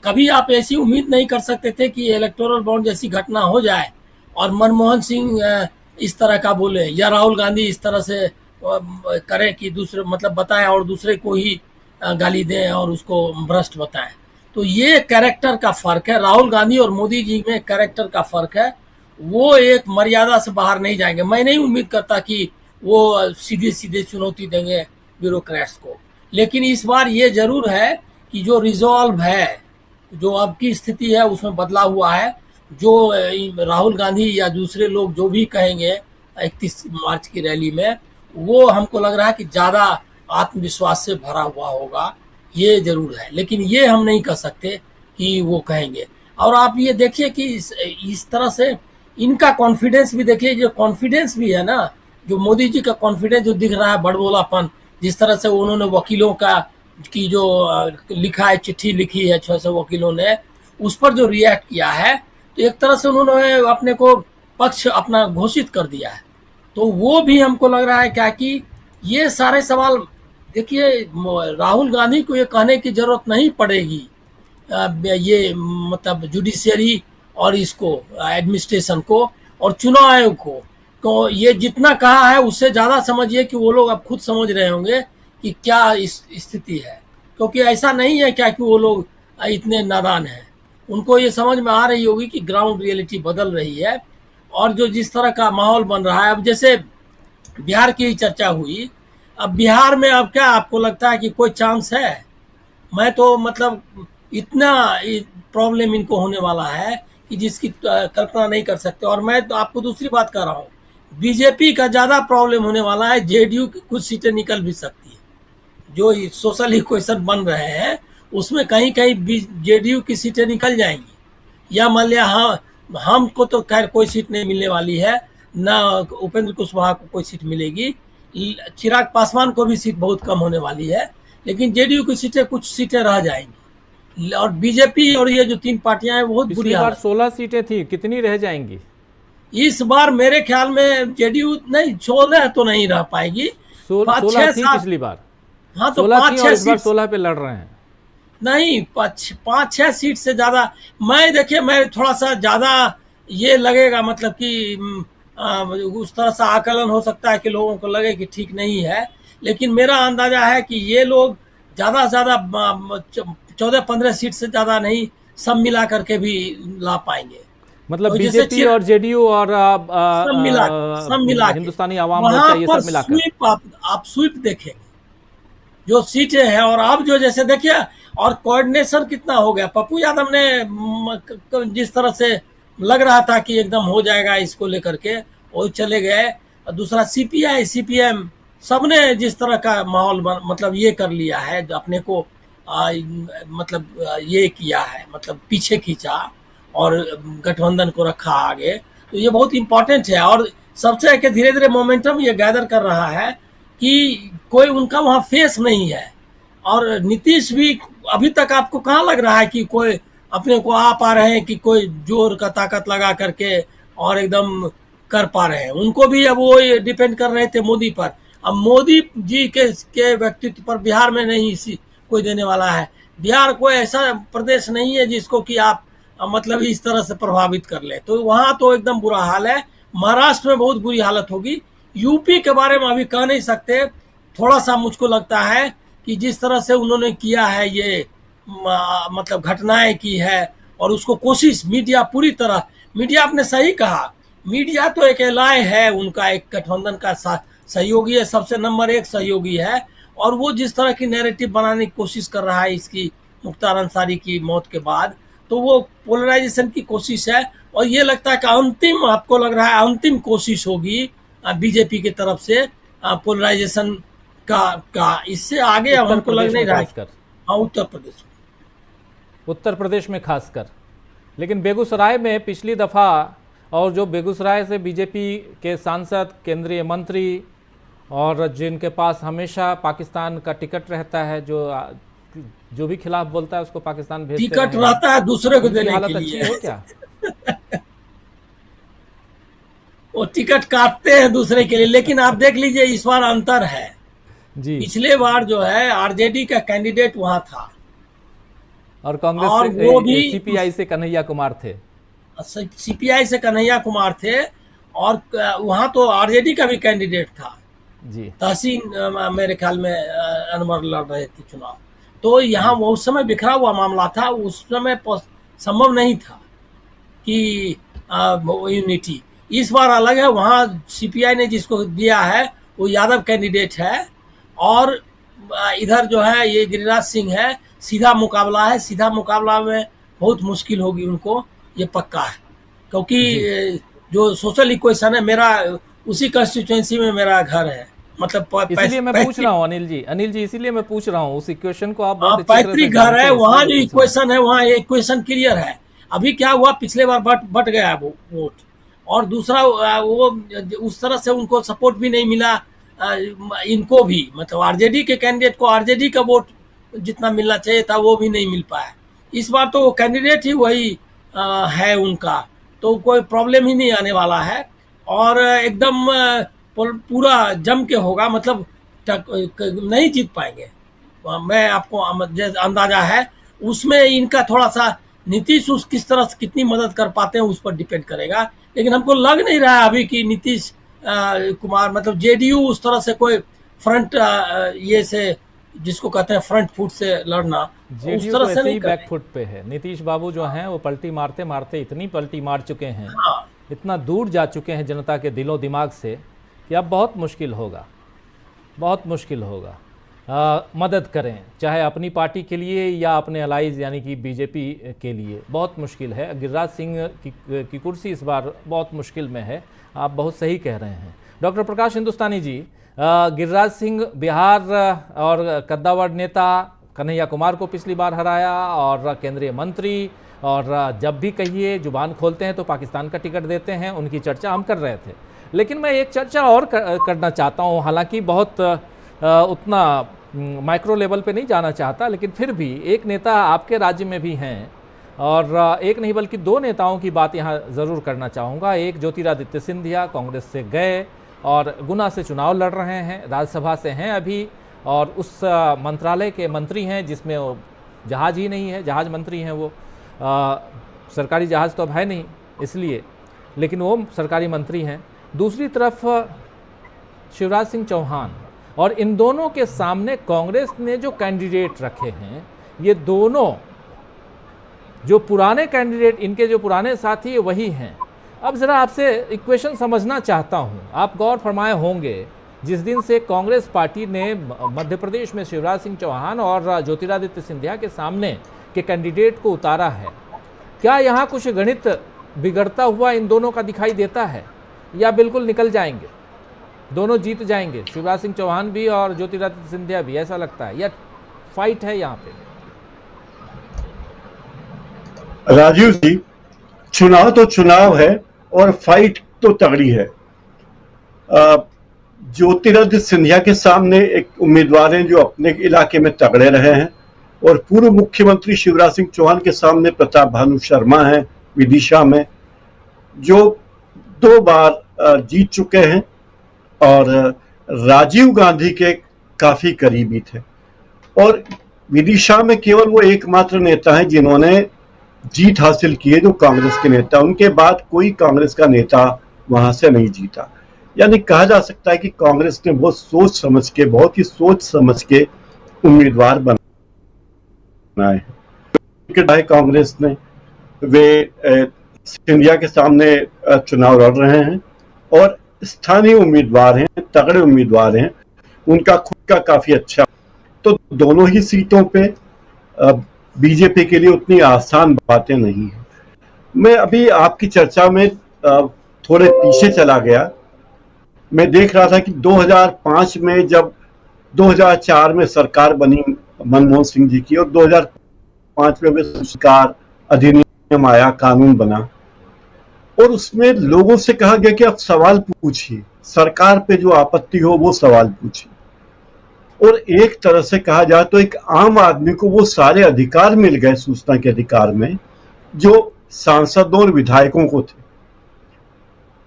कभी आप ऐसी उम्मीद नहीं कर सकते थे कि इलेक्टोरल बॉन्ड जैसी घटना हो जाए और मनमोहन सिंह इस तरह का बोले या राहुल गांधी इस तरह से करे कि दूसरे मतलब बताएं और दूसरे को ही गाली दें और उसको भ्रष्ट बताएं। तो ये कैरेक्टर का फर्क है, राहुल गांधी और मोदी जी में कैरेक्टर का फर्क है। वो एक मर्यादा से बाहर नहीं जाएंगे। मैं नहीं उम्मीद करता कि वो सीधे सीधे चुनौती देंगे ब्यूरोक्रेट्स को, लेकिन इस बार ये जरूर है कि जो रिजॉल्व है, जो अब की स्थिति है उसमें बदलाव हुआ है। जो राहुल गांधी या दूसरे लोग जो भी कहेंगे 31 मार्च की रैली में, वो हमको लग रहा है कि ज़्यादा आत्मविश्वास से भरा हुआ होगा, ये जरूर है। लेकिन ये हम नहीं कह सकते कि वो कहेंगे। और आप ये देखिए कि इस तरह से इनका कॉन्फिडेंस भी देखिए, जो कॉन्फिडेंस भी है ना, जो मोदी जी का कॉन्फिडेंस जो दिख रहा है, बड़बोलापन, जिस तरह से उन्होंने वकीलों का की जो लिखा है, चिट्ठी लिखी है 600 वकीलों ने, उस पर जो रिएक्ट किया है, तो एक तरह से उन्होंने अपने को पक्ष अपना घोषित कर दिया है। तो वो भी हमको लग रहा है क्या कि ये सारे सवाल देखिए, राहुल गांधी को ये कहने की जरूरत नहीं पड़ेगी, ये मतलब जुडिशियरी और इसको एडमिनिस्ट्रेशन को और चुनाव आयोग को, तो ये जितना कहा है उससे ज़्यादा समझिए कि वो लोग अब खुद समझ रहे होंगे कि क्या इस स्थिति है। क्योंकि ऐसा नहीं है क्या कि वो लोग इतने नादान हैं, उनको ये समझ में आ रही होगी कि ग्राउंड रियलिटी बदल रही है और जो जिस तरह का माहौल बन रहा है। अब जैसे बिहार की चर्चा हुई, अब बिहार में अब क्या आपको लगता है कि कोई चांस है? मैं तो मतलब इतना प्रॉब्लम इनको होने वाला है कि जिसकी कल्पना नहीं कर सकते। और मैं तो आपको दूसरी बात कर रहा हूँ, बीजेपी का ज़्यादा प्रॉब्लम होने वाला है, जेडीयू की कुछ सीटें निकल भी सकती है। जो सोशल इक्वेशन बन रहे हैं उसमें कहीं कहीं जेडीयू की सीटें निकल जाएंगी, या मान लिया हाँ, हमको तो खैर कोई सीट नहीं मिलने वाली है, ना उपेंद्र कुशवाहा को कोई सीट मिलेगी, चिराग पासवान को भी सीट बहुत कम होने वाली है, लेकिन जेडीयू की सीटें कुछ सीटें रह जाएंगी। और बीजेपी और ये जो 3 पार्टियां हैं बहुत बुरी हालत। 16 सीटें थी, कितनी रह जाएंगी इस बार? मेरे ख्याल में जेडीयू नहीं, 16 तो नहीं रह पाएगी, 16 थी पिछली बार। हाँ तो 5-6 सीट 16 पे लड़ रहे हैं। नहीं, 5-6 सीट से ज्यादा मैं देखिए, मैं थोड़ा सा ज्यादा ये लगेगा, मतलब कि उस तरह से आकलन हो सकता है कि लोगों को लगे कि ठीक नहीं है, लेकिन मेरा अंदाजा है कि ये लोग ज्यादा से ज्यादा 14-15 सीट से ज्यादा नहीं, सब मिला करके भी ला पाएंगे। मतलब बीजेपी और जेडीयू और सब मिला हिंदुस्तानी आवाम मोर्चा, ये सब मिलाकर आप स्वीप देखेंगे जो सीटें हैं। और अब जो जैसे देखिए, और कोऑर्डिनेशन कितना हो गया, पप्पू यादव ने जिस तरह से लग रहा था कि एकदम हो जाएगा इसको लेकर के, वो चले गए। और दूसरा सीपीआई सीपीएम सबने जिस तरह का माहौल मतलब ये कर लिया है, अपने को मतलब ये किया है, मतलब पीछे खींचा और गठबंधन को रखा आगे, तो ये बहुत इंपॉर्टेंट है। और सबसे कि धीरे धीरे मोमेंटम ये गैदर कर रहा है कि कोई उनका वहाँ फेस नहीं है। और नीतीश भी अभी तक आपको कहाँ लग रहा है कि कोई अपने को आ पा रहे हैं कि कोई जोर का ताकत लगा करके और एकदम कर पा रहे हैं। उनको भी अब वो डिपेंड कर रहे थे मोदी पर। अब मोदी जी के व्यक्तित्व पर बिहार में नहीं कोई देने वाला है। बिहार कोई ऐसा प्रदेश नहीं है जिसको कि आप मतलब इस तरह से प्रभावित कर ले, तो वहां तो एकदम बुरा हाल है। महाराष्ट्र में बहुत बुरी हालत होगी। यूपी के बारे में अभी कह नहीं सकते। थोड़ा सा मुझको लगता है कि जिस तरह से उन्होंने किया है ये मतलब घटनाएं की है, और उसको कोशिश मीडिया पूरी तरह, मीडिया आपने सही कहा, मीडिया तो एक एलाय है उनका, एक गठबंधन का सहयोगी है, सबसे नंबर 1 सहयोगी है। और वो जिस तरह की नैरेटिव बनाने की कोशिश कर रहा है इसकी मुख्तार अंसारी की मौत के बाद, तो वो पोलराइजेशन की कोशिश है। और ये लगता है कि अंतिम, आपको लग रहा है अंतिम कोशिश होगी बीजेपी की तरफ से पोलराइजेशन का। इससे आगे अब हमको लग नहीं रहा है। हाँ, उत्तर प्रदेश में खासकर। लेकिन बेगूसराय में पिछली दफा, और जो बेगूसराय से बीजेपी के सांसद, केंद्रीय मंत्री और जिनके पास हमेशा पाकिस्तान का टिकट रहता है, जो भी खिलाफ बोलता है उसको पाकिस्तान भेजते हैं। टिकट रहता है दूसरे को देने के लिए। अच्छी है क्या? वो टिकट काटते हैं दूसरे के लिए। लेकिन आप देख लीजिए इस बार अंतर है जी। पिछले बार जो है आरजेडी का कैंडिडेट वहां था, और कांग्रेस और से वो भी सीपीआई से कन्हैया कुमार थे। सीपीआई से कन्हैया कुमार थे, और वहां तो आरजेडी का भी कैंडिडेट था जी। तहसीन मेरे ख्याल में अनवर लड़ रहे थे चुनाव। तो यहाँ वो उस समय बिखरा हुआ मामला था। उस समय संभव नहीं था कि यूनिटी। इस बार अलग है। वहाँ सीपीआई ने जिसको दिया है वो यादव कैंडिडेट है, और इधर जो है ये गिरिराज सिंह है। सीधा मुकाबला है। सीधा मुकाबला में बहुत मुश्किल होगी उनको, ये पक्का है। क्योंकि जो सोशल इक्वेशन है, मेरा उसी कंस्टिट्यूएंसी में मेरा घर है, मतलब इसलिए मैं पूछ रहा हूँ अनिल जी इसीलिए मैं पूछ रहा हूँ, उस इक्वेशन को आप बहुत अच्छी तरह से पैतृक घर है। वहाँ जो इक्वेशन है, वहाँ इक्वेशन क्लियर है। अभी क्या हुआ, पिछले बार बट गया वो वोट, और दूसरा वो उस तरह से उनको सपोर्ट भी नहीं मिला। इनको भी, मतलब आरजेडी के कैंडिडेट को आरजेडी का वोट जितना मिलना चाहिए था वो भी नहीं मिल पाया। इस बार तो वो कैंडिडेट ही वही है उनका, तो कोई प्रॉब्लम ही नहीं आने वाला है। और एकदम पूरा जम के होगा, मतलब नहीं जीत पाएंगे। मैं आपको अंदाजा है उसमें इनका थोड़ा सा नीतीश उस किस तरह से कितनी मदद कर पाते हैं उस पर डिपेंड करेगा। लेकिन हमको लग नहीं रहा है अभी कि नीतीश कुमार, मतलब जेडीयू उस तरह से कोई फ्रंट ये से जिसको कहते हैं फ्रंट फुट से लड़ना, उस तरह से नहीं, बैक फुट पे है। नीतीश बाबू जो हैं वो पलटी मारते मारते इतनी पलटी मार चुके हैं, इतना दूर जा चुके हैं जनता के दिलो दिमाग से कि अब बहुत मुश्किल होगा, बहुत मुश्किल होगा। मदद करें चाहे अपनी पार्टी के लिए या अपने अलाइज यानी कि बीजेपी के लिए, बहुत मुश्किल है। गिरिराज सिंह की कुर्सी इस बार बहुत मुश्किल में है। आप बहुत सही कह रहे हैं डॉक्टर प्रकाश हिंदुस्तानी जी। गिरिराज सिंह बिहार और कद्दावर नेता कन्हैया कुमार को पिछली बार हराया, और केंद्रीय मंत्री, और जब भी कहिए जुबान खोलते हैं तो पाकिस्तान का टिकट देते हैं। उनकी चर्चा हम कर रहे थे, लेकिन मैं एक चर्चा और करना चाहता हूँ, हालांकि बहुत उतना माइक्रो लेवल पे नहीं जाना चाहता, लेकिन फिर भी एक नेता आपके राज्य में भी हैं, और एक नहीं बल्कि 2 नेताओं की बात यहाँ ज़रूर करना चाहूँगा। एक ज्योतिरादित्य सिंधिया कांग्रेस से गए और गुना से चुनाव लड़ रहे हैं, राज्यसभा से हैं अभी, और उस मंत्रालय के मंत्री हैं जिसमें जहाज़ ही नहीं है, जहाज़ मंत्री हैं वो। सरकारी जहाज़ तो अब है नहीं इसलिए, लेकिन वो सरकारी मंत्री हैं। दूसरी तरफ शिवराज सिंह चौहान, और इन दोनों के सामने कांग्रेस ने जो कैंडिडेट रखे हैं, ये दोनों जो पुराने कैंडिडेट, इनके जो पुराने साथी वही हैं। अब ज़रा आपसे इक्वेशन समझना चाहता हूँ, आप गौर फरमाए होंगे जिस दिन से कांग्रेस पार्टी ने मध्य प्रदेश में शिवराज सिंह चौहान और ज्योतिरादित्य सिंधिया के सामने के कैंडिडेट को उतारा है, क्या यहाँ कुछ गणित बिगड़ता हुआ इन दोनों का दिखाई देता है, या बिल्कुल निकल जाएंगे, दोनों जीत जाएंगे, शिवराज सिंह चौहान भी और ज्योतिरादित्य सिंधिया भी, ऐसा लगता है, या फाइट है यहाँ पे? राजीव जी, चुनाव तो चुनाव है और फाइट तो तगड़ी है। ज्योतिरादित्य सिंधिया के सामने एक उम्मीदवार हैं जो अपने इलाके में तगड़े रहे हैं, और पूर्व मुख्यमंत्री शिवराज सिंह चौहान के सामने प्रताप भानु शर्मा हैं विदिशा में, जो 2 बार जीत चुके हैं और राजीव गांधी के काफी करीबी थे। और विदिशा में केवल वो एकमात्र नेता हैं जिन्होंने जीत हासिल की है जो कांग्रेस के नेता, उनके बाद कोई कांग्रेस का नेता वहां से नहीं जीता। यानी कहा जा सकता है कि कांग्रेस ने बहुत ही सोच समझ के उम्मीदवार बनाए हैं। कांग्रेस ने वे सिंधिया के सामने चुनाव लड़ रहे हैं और स्थानीय उम्मीदवार हैं, तगड़े उम्मीदवार हैं, उनका खुद का काफी अच्छा, तो दोनों ही सीटों पे बीजेपी के लिए उतनी आसान बातें नहीं है। मैं अभी आपकी चर्चा में थोड़े पीछे चला गया। मैं देख रहा था कि 2005 में जब 2004 में सरकार बनी मनमोहन सिंह जी की और 2005 में सरकार अधिनियम आया, कानून बना और उसमें लोगों से कहा गया कि आप सवाल पूछिए, सरकार पे जो आपत्ति हो वो सवाल पूछिए। और एक तरह से कहा जाए तो एक आम आदमी को वो सारे अधिकार मिल गए सूचना के अधिकार में जो सांसदों और विधायकों को थे।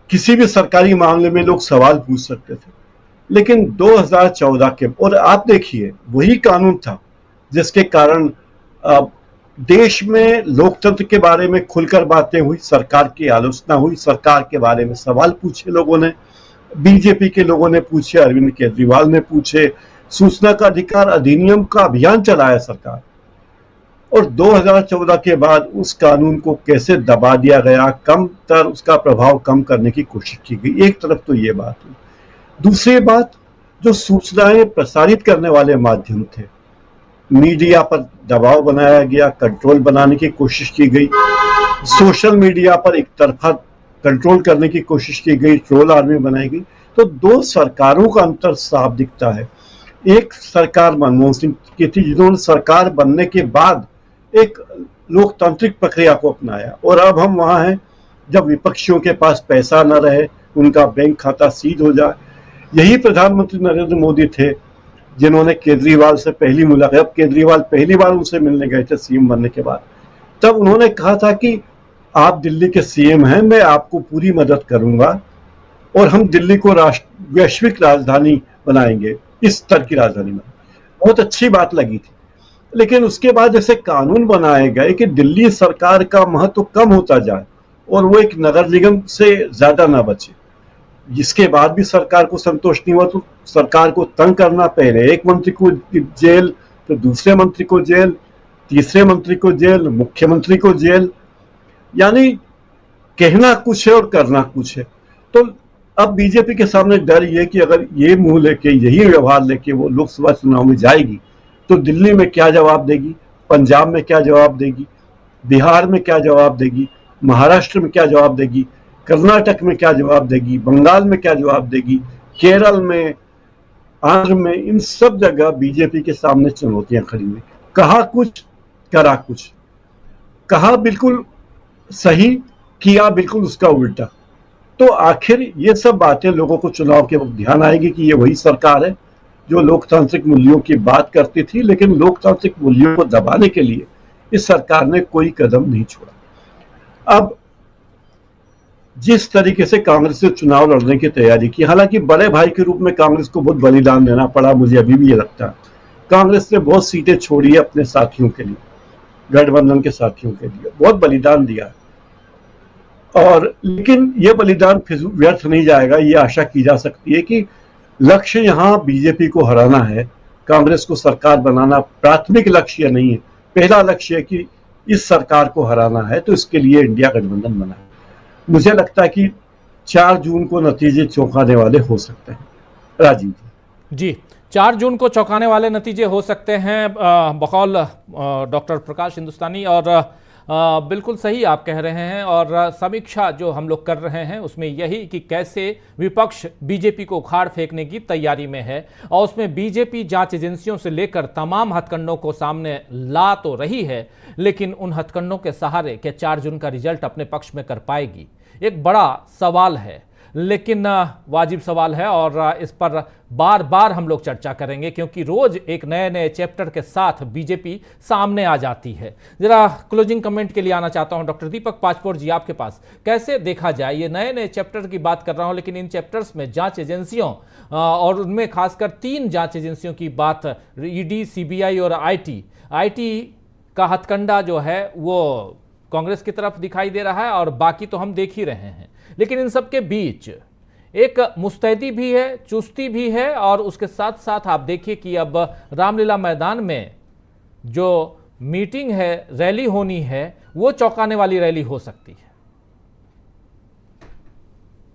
किसी भी सरकारी मामले में लोग सवाल पूछ सकते थे। लेकिन 2014 के, और आप देखिए वही कानून था जिसके कारण देश में लोकतंत्र के बारे में खुलकर बातें हुई, सरकार की आलोचना हुई, सरकार के बारे में सवाल पूछे लोगों ने, बीजेपी के लोगों ने पूछे, अरविंद केजरीवाल ने पूछे, सूचना का अधिकार अधिनियम का अभियान चलाया सरकार। और 2014 के बाद उस कानून को कैसे दबा दिया गया, कम तर उसका प्रभाव कम करने की कोशिश की गई। एक तरफ तो ये बात हुई। दूसरी बात, जो सूचनाएं प्रसारित करने वाले माध्यम थे, मीडिया पर दबाव बनाया गया, कंट्रोल बनाने की कोशिश की गई, सोशल मीडिया पर एक तरफा कंट्रोल करने की कोशिश की गई, ट्रोल आर्मी बनाई गई। तो 2 सरकारों का अंतर साफ दिखता है। एक सरकार मनमोहन सिंह की थी जिन्होंने सरकार बनने के बाद एक लोकतांत्रिक प्रक्रिया को अपनाया, और अब हम वहां हैं जब विपक्षियों के पास पैसा न रहे, उनका बैंक खाता सीज हो जाए। यही प्रधानमंत्री नरेंद्र मोदी थे जिन्होंने केजरीवाल से पहली मुलाकात, अब केजरीवाल पहली बार उनसे मिलने गए थे सीएम बनने के बाद, तब उन्होंने कहा था कि आप दिल्ली के सीएम हैं, मैं आपको पूरी मदद करूंगा और हम दिल्ली को वैश्विक राजधानी बनाएंगे, इस स्तर की राजधानी में। बहुत अच्छी बात लगी थी। लेकिन उसके बाद जैसे कानून बनाए गए कि दिल्ली सरकार का महत्व कम होता जाए और वो एक नगर निगम से ज्यादा ना बचे, जिसके बाद भी सरकार को संतोष नहीं हुआ तो सरकार को तंग करना, पहले एक मंत्री को जेल, तो दूसरे मंत्री को जेल, तीसरे मंत्री को जेल, मुख्यमंत्री को जेल, यानी कहना कुछ है और करना कुछ है। तो अब बीजेपी के सामने डर ये कि अगर ये मुंह लेके, यही व्यवहार लेके वो लोकसभा चुनाव में जाएगी तो दिल्ली में क्या जवाब देगी, पंजाब में क्या जवाब देगी, बिहार में क्या जवाब देगी, महाराष्ट्र में क्या जवाब देगी, कर्नाटक में क्या जवाब देगी, बंगाल में क्या जवाब देगी, केरल में, आंध्र में, इन सब जगह बीजेपी के सामने चुनौतियां खड़ी हुई। कहा कुछ, करा कुछ, कहा बिल्कुल सही, किया बिल्कुल उसका उल्टा। तो आखिर ये सब बातें लोगों को चुनाव के वक्त ध्यान आएगी कि ये वही सरकार है जो लोकतांत्रिक मूल्यों की बात करती थी, लेकिन लोकतांत्रिक मूल्यों को दबाने के लिए इस सरकार ने कोई कदम नहीं छोड़ा। अब जिस तरीके से कांग्रेस ने चुनाव लड़ने की तैयारी की, हालांकि बड़े भाई के रूप में कांग्रेस को बहुत बलिदान देना पड़ा, मुझे अभी भी ये लगता है। कांग्रेस ने बहुत सीटें छोड़ी है अपने साथियों के लिए, गठबंधन के साथियों के लिए बहुत बलिदान दिया है, और लेकिन ये बलिदान व्यर्थ नहीं जाएगा। ये आशा की जा सकती है कि लक्ष्य यहाँ बीजेपी को हराना है, कांग्रेस को सरकार बनाना प्राथमिक लक्ष्य नहीं है। पहला लक्ष्य है कि इस सरकार को हराना है, तो इसके लिए इंडिया गठबंधन बना है। मुझे लगता है कि 4 जून को नतीजे चौंकाने वाले हो सकते हैं। राजीव जी, 4 जून को चौंकाने वाले नतीजे हो सकते हैं बकौल डॉक्टर प्रकाश हिंदुस्तानी, और बिल्कुल सही आप कह रहे हैं। और समीक्षा जो हम लोग कर रहे हैं उसमें यही कि कैसे विपक्ष बीजेपी को उखाड़ फेंकने की तैयारी में है, और उसमें बीजेपी जांच एजेंसियों से लेकर तमाम हथकंडों को सामने ला तो रही है, लेकिन उन हथकंडों के सहारे क्या 4 जून का रिजल्ट अपने पक्ष में कर पाएगी, एक बड़ा सवाल है। लेकिन वाजिब सवाल है और इस पर बार बार हम लोग चर्चा करेंगे, क्योंकि रोज एक नए नए चैप्टर के साथ बीजेपी सामने आ जाती है। जरा क्लोजिंग कमेंट के लिए आना चाहता हूं डॉक्टर दीपक पाचपोर जी, आपके पास। कैसे देखा जाए, ये नए नए चैप्टर की बात कर रहा हूं, लेकिन इन चैप्टर्स में जांच एजेंसियों और उनमें खासकर 3 जांच एजेंसियों की बात, ईडी, सीबीआई और आईटी का हथकंडा जो है वो कांग्रेस की तरफ दिखाई दे रहा है और बाकी तो हम देख ही रहे हैं। लेकिन इन सब के बीच एक मुस्तैदी भी है, चुस्ती भी है, और उसके साथ साथ आप देखिए कि अब रामलीला मैदान में जो मीटिंग है, रैली होनी है, वो चौंकाने वाली रैली हो सकती है।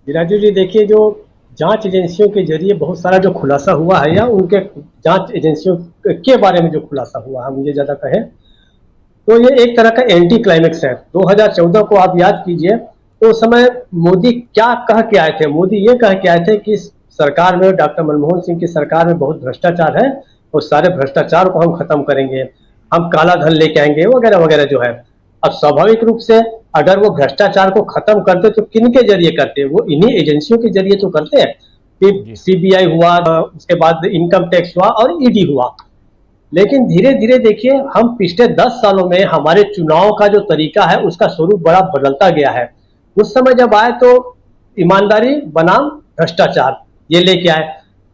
राजू जी, देखिए, जो जांच एजेंसियों के जरिए बहुत सारा जो खुलासा हुआ है, या उनके जांच एजेंसियों के बारे में जो खुलासा हुआ है, मुझे ज्यादा कहें तो ये एक तरह का एंटी क्लाइमेक्स है। 2014 को आप याद कीजिए, तो उस समय मोदी क्या कह के आए थे? मोदी ये कह के आए थे कि सरकार में, डॉक्टर मनमोहन सिंह की सरकार में बहुत भ्रष्टाचार है और सारे भ्रष्टाचार को हम खत्म करेंगे, हम काला धन लेके आएंगे, वगैरह वगैरह जो है। अब स्वाभाविक रूप से अगर वो भ्रष्टाचार को खत्म करते तो किन के जरिए करते? वो इन्हीं एजेंसियों के जरिए तो करते हैं कि सीबीआई हुआ, उसके बाद इनकम टैक्स हुआ और ईडी हुआ। लेकिन धीरे धीरे देखिए, हम पिछले 10 सालों में हमारे चुनाव का जो तरीका है उसका स्वरूप बड़ा बदलता गया है। उस समय जब आए तो ईमानदारी बनाम भ्रष्टाचार ये लेके आए।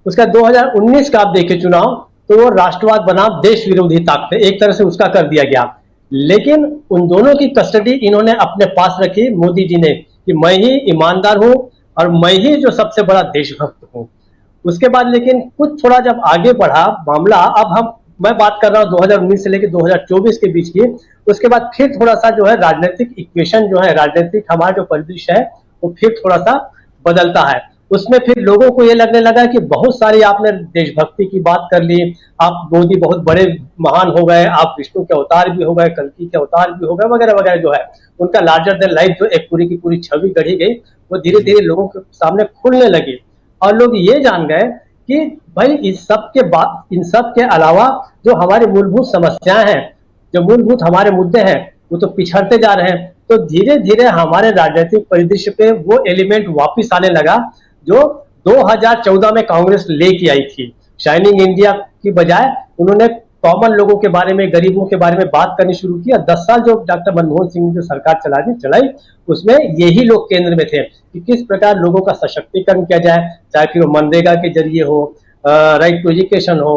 उसका 2019 का आप देखें चुनाव, तो वो राष्ट्रवाद बनाम देश विरोधी ताकतें, एक तरह से उसका कर दिया गया। लेकिन उन दोनों की कस्टडी इन्होंने अपने पास रखी मोदी जी ने, कि मैं ही ईमानदार हूं और मैं ही जो सबसे बड़ा देशभक्त हूं। उसके बाद लेकिन कुछ थोड़ा जब आगे बढ़ा मामला, अब मैं बात कर रहा हूं 2019 से लेकर 2024 के बीच की, उसके बाद फिर थोड़ा सा जो है राजनीतिक इक्वेशन जो है, राजनीतिक हमारा जो परिदृश्य है वो फिर थोड़ा सा बदलता है। उसमें फिर लोगों को ये लगने लगा कि बहुत सारी आपने देशभक्ति की बात कर ली, आप मोदी बहुत बड़े महान हो गए, आप विष्णु के अवतार भी हो गए, कल्कि के अवतार भी हो गए, वगैरह वगैरह जो है। उनका लार्जर देन लाइफ जो एक पूरी की पूरी छवि गढ़ी गई, वो धीरे धीरे लोगों के सामने खुलने लगी और लोग ये जान गए कि भाई इन सब के अलावा जो हमारी मूलभूत समस्याएं हैं, जो मूलभूत हमारे मुद्दे हैं, वो तो पिछड़ते जा रहे हैं। तो धीरे धीरे हमारे राजनीतिक परिदृश्य पे वो एलिमेंट वापस आने लगा जो 2014 में कांग्रेस लेके आई थी। शाइनिंग इंडिया की बजाय उन्होंने कॉमन लोगों के बारे में, गरीबों के बारे में बात करनी शुरू की। 10 साल जो डॉक्टर मनमोहन सिंह ने जो सरकार चलाई, उसमें यही लोग केंद्र में थे कि किस प्रकार लोगों का सशक्तिकरण किया जाए, चाहे फिर वो मनरेगा के जरिए हो, राइट टू एजुकेशन हो,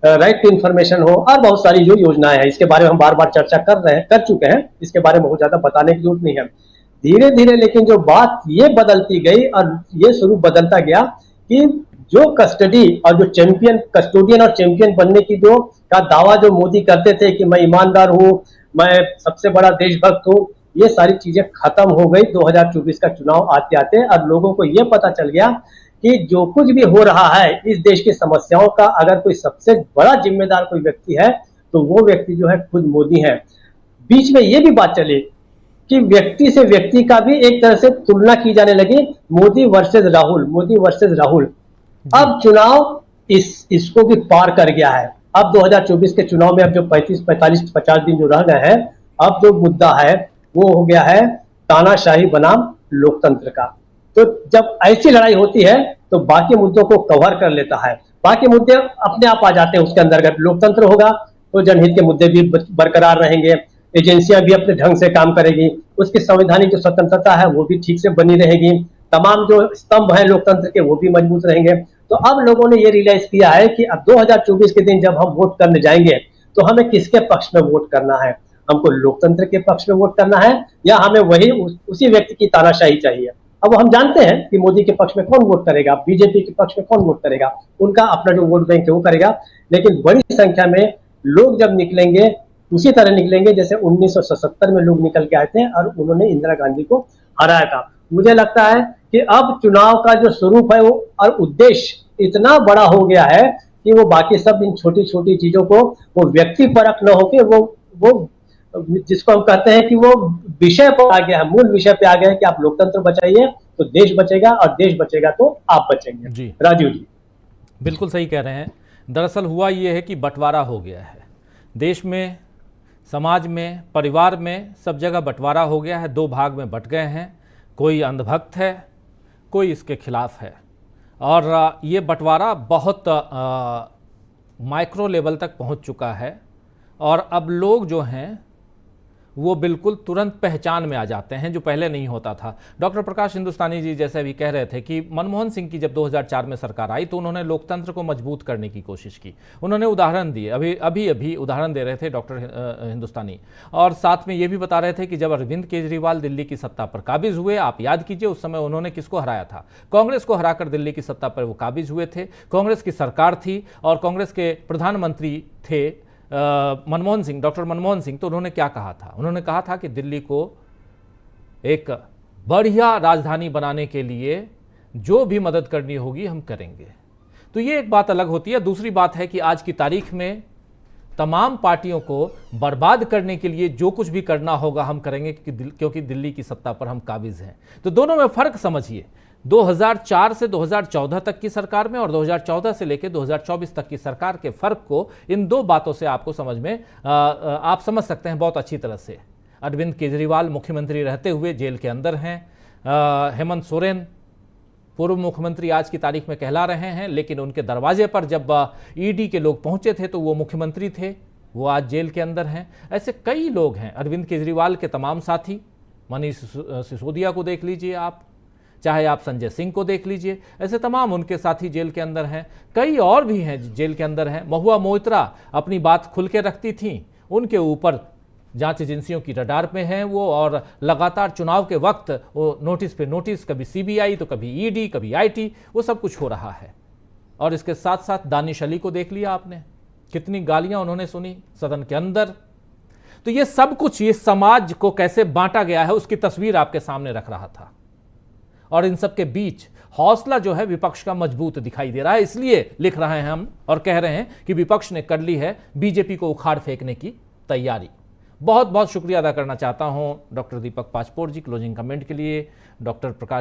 राइट टू इंफॉर्मेशन हो, और बहुत सारी जो योजनाएं हैं, इसके बारे में हम बार बार चर्चा कर चुके हैं, इसके बारे में बहुत ज्यादा बताने की जरूरत नहीं है। धीरे धीरे लेकिन जो बात ये बदलती गई और ये स्वरूप बदलता गया कि जो कस्टडी और जो कस्टोडियन और चैंपियन बनने की जो का दावा जो मोदी करते थे कि मैं ईमानदार हूं, मैं सबसे बड़ा देशभक्त हूं, ये सारी चीजें खत्म हो गई 2024 का चुनाव आते आते। और लोगों को ये पता चल गया कि जो कुछ भी हो रहा है इस देश की समस्याओं का, अगर कोई सबसे बड़ा जिम्मेदार कोई व्यक्ति है तो वो व्यक्ति जो है खुद मोदी है। बीच में ये भी बात चली कि व्यक्ति से व्यक्ति का भी एक तरह से तुलना की जाने लगी, मोदी वर्सेस राहुल। अब चुनाव इसको भी पार कर गया है। अब 2024 के चुनाव में अब जो 50 दिन जो रह गए हैं, अब जो मुद्दा है वो हो गया है तानाशाही बनाम लोकतंत्र का। तो जब ऐसी लड़ाई होती है तो बाकी मुद्दों को कवर कर लेता है, बाकी मुद्दे अपने आप आ जाते हैं उसके अंदर। अगर लोकतंत्र होगा तो जनहित के मुद्दे भी बरकरार रहेंगे, एजेंसियां भी अपने ढंग से काम करेगी, उसकी संवैधानिक जो स्वतंत्रता है वो भी ठीक से बनी रहेगी, तमाम जो स्तंभ है लोकतंत्र के वो भी मजबूत रहेंगे। तो अब लोगों ने ये रियलाइज किया है कि अब 2024 के दिन जब हम वोट करने जाएंगे तो हमें किसके पक्ष में वोट करना है, हमको लोकतंत्र के पक्ष में वोट करना है या हमें वही उसी व्यक्ति की तानाशाही चाहिए। अब हम जानते हैं कि मोदी के पक्ष में कौन वोट करेगा, बीजेपी के पक्ष में कौन वोट करेगा, उनका अपना जो वोट बैंक है वो करेगा। लेकिन बड़ी संख्या में लोग जब निकलेंगे उसी तरह निकलेंगे जैसे 1977 में लोग निकल के आए थे और उन्होंने इंदिरा गांधी को हराया था। मुझे लगता है कि अब चुनाव का जो स्वरूप है वो और उद्देश्य इतना बड़ा हो गया है कि वो बाकी सब इन छोटी छोटी चीजों को वो व्यक्ति परख न होके वो जिसको हम कहते हैं कि वो विषय पर आ गया है, मूल विषय पे आ गया है कि आप लोकतंत्र बचाइए तो देश बचेगा और देश बचेगा तो आप बचेंगे। जी राजीव जी बिल्कुल सही कह रहे हैं। दरअसल हुआ ये है कि बंटवारा हो गया है देश में, समाज में, परिवार में, सब जगह बंटवारा हो गया है। 2 भाग में बंट गए हैं। कोई अंधभक्त है, कोई इसके खिलाफ है और ये बंटवारा बहुत माइक्रो लेवल तक पहुंच चुका है और अब लोग जो हैं वो बिल्कुल तुरंत पहचान में आ जाते हैं, जो पहले नहीं होता था। डॉक्टर प्रकाश हिंदुस्तानी जी जैसे अभी कह रहे थे कि मनमोहन सिंह की जब 2004 में सरकार आई तो उन्होंने लोकतंत्र को मजबूत करने की कोशिश की, उन्होंने उदाहरण दिए, अभी उदाहरण दे रहे थे डॉक्टर हिंदुस्तानी, और साथ में ये भी बता रहे थे कि जब अरविंद केजरीवाल दिल्ली की सत्ता पर काबिज हुए, आप याद कीजिए उस समय उन्होंने किसको हराया था, कांग्रेस को हराकर दिल्ली की सत्ता पर वो काबिज हुए थे, कांग्रेस की सरकार थी और कांग्रेस के प्रधानमंत्री थे मनमोहन सिंह, डॉक्टर मनमोहन सिंह। तो उन्होंने क्या कहा था, उन्होंने कहा था कि दिल्ली को एक बढ़िया राजधानी बनाने के लिए जो भी मदद करनी होगी हम करेंगे। तो ये एक बात अलग होती है। दूसरी बात है कि आज की तारीख में तमाम पार्टियों को बर्बाद करने के लिए जो कुछ भी करना होगा हम करेंगे क्योंकि दिल्ली की सत्ता पर हम काबिज हैं। तो दोनों में फर्क समझिए, 2004 से 2014 तक की सरकार में और 2014 से लेकर 2024 तक की सरकार के फर्क को इन दो बातों से आपको समझ में आप समझ सकते हैं बहुत अच्छी तरह से। अरविंद केजरीवाल मुख्यमंत्री रहते हुए जेल के अंदर हैं, हेमंत सोरेन पूर्व मुख्यमंत्री आज की तारीख में कहला रहे हैं, लेकिन उनके दरवाजे पर जब ईडी के लोग पहुंचे थे तो वो मुख्यमंत्री थे, वो आज जेल के अंदर हैं। ऐसे कई लोग हैं, अरविंद केजरीवाल के तमाम साथी, मनीष सिसोदिया को देख लीजिए आप, चाहे आप संजय सिंह को देख लीजिए, ऐसे तमाम उनके साथी जेल के अंदर हैं। कई और भी हैं जेल के अंदर हैं। महुआ मोइत्रा अपनी बात खुल के रखती थी, उनके ऊपर जांच एजेंसियों की रडार पे हैं वो, और लगातार चुनाव के वक्त वो नोटिस पे नोटिस, कभी सीबीआई तो कभी ईडी कभी आईटी, वो सब कुछ हो रहा है। और इसके साथ साथ दानिश अली को देख लिया आपने, कितनी गालियां उन्होंने सुनी सदन के अंदर। तो ये सब कुछ ये समाज को कैसे बांटा गया है उसकी तस्वीर आपके सामने रख रहा था। और इन सब के बीच हौसला जो है विपक्ष का मजबूत दिखाई दे रहा है, इसलिए लिख रहे हैं हम और कह रहे हैं कि विपक्ष ने कर ली है बीजेपी को उखाड़ फेंकने की तैयारी। बहुत बहुत शुक्रिया अदा करना चाहता हूं डॉक्टर दीपक पाचपोर जी क्लोजिंग कमेंट के लिए, डॉक्टर प्रकाश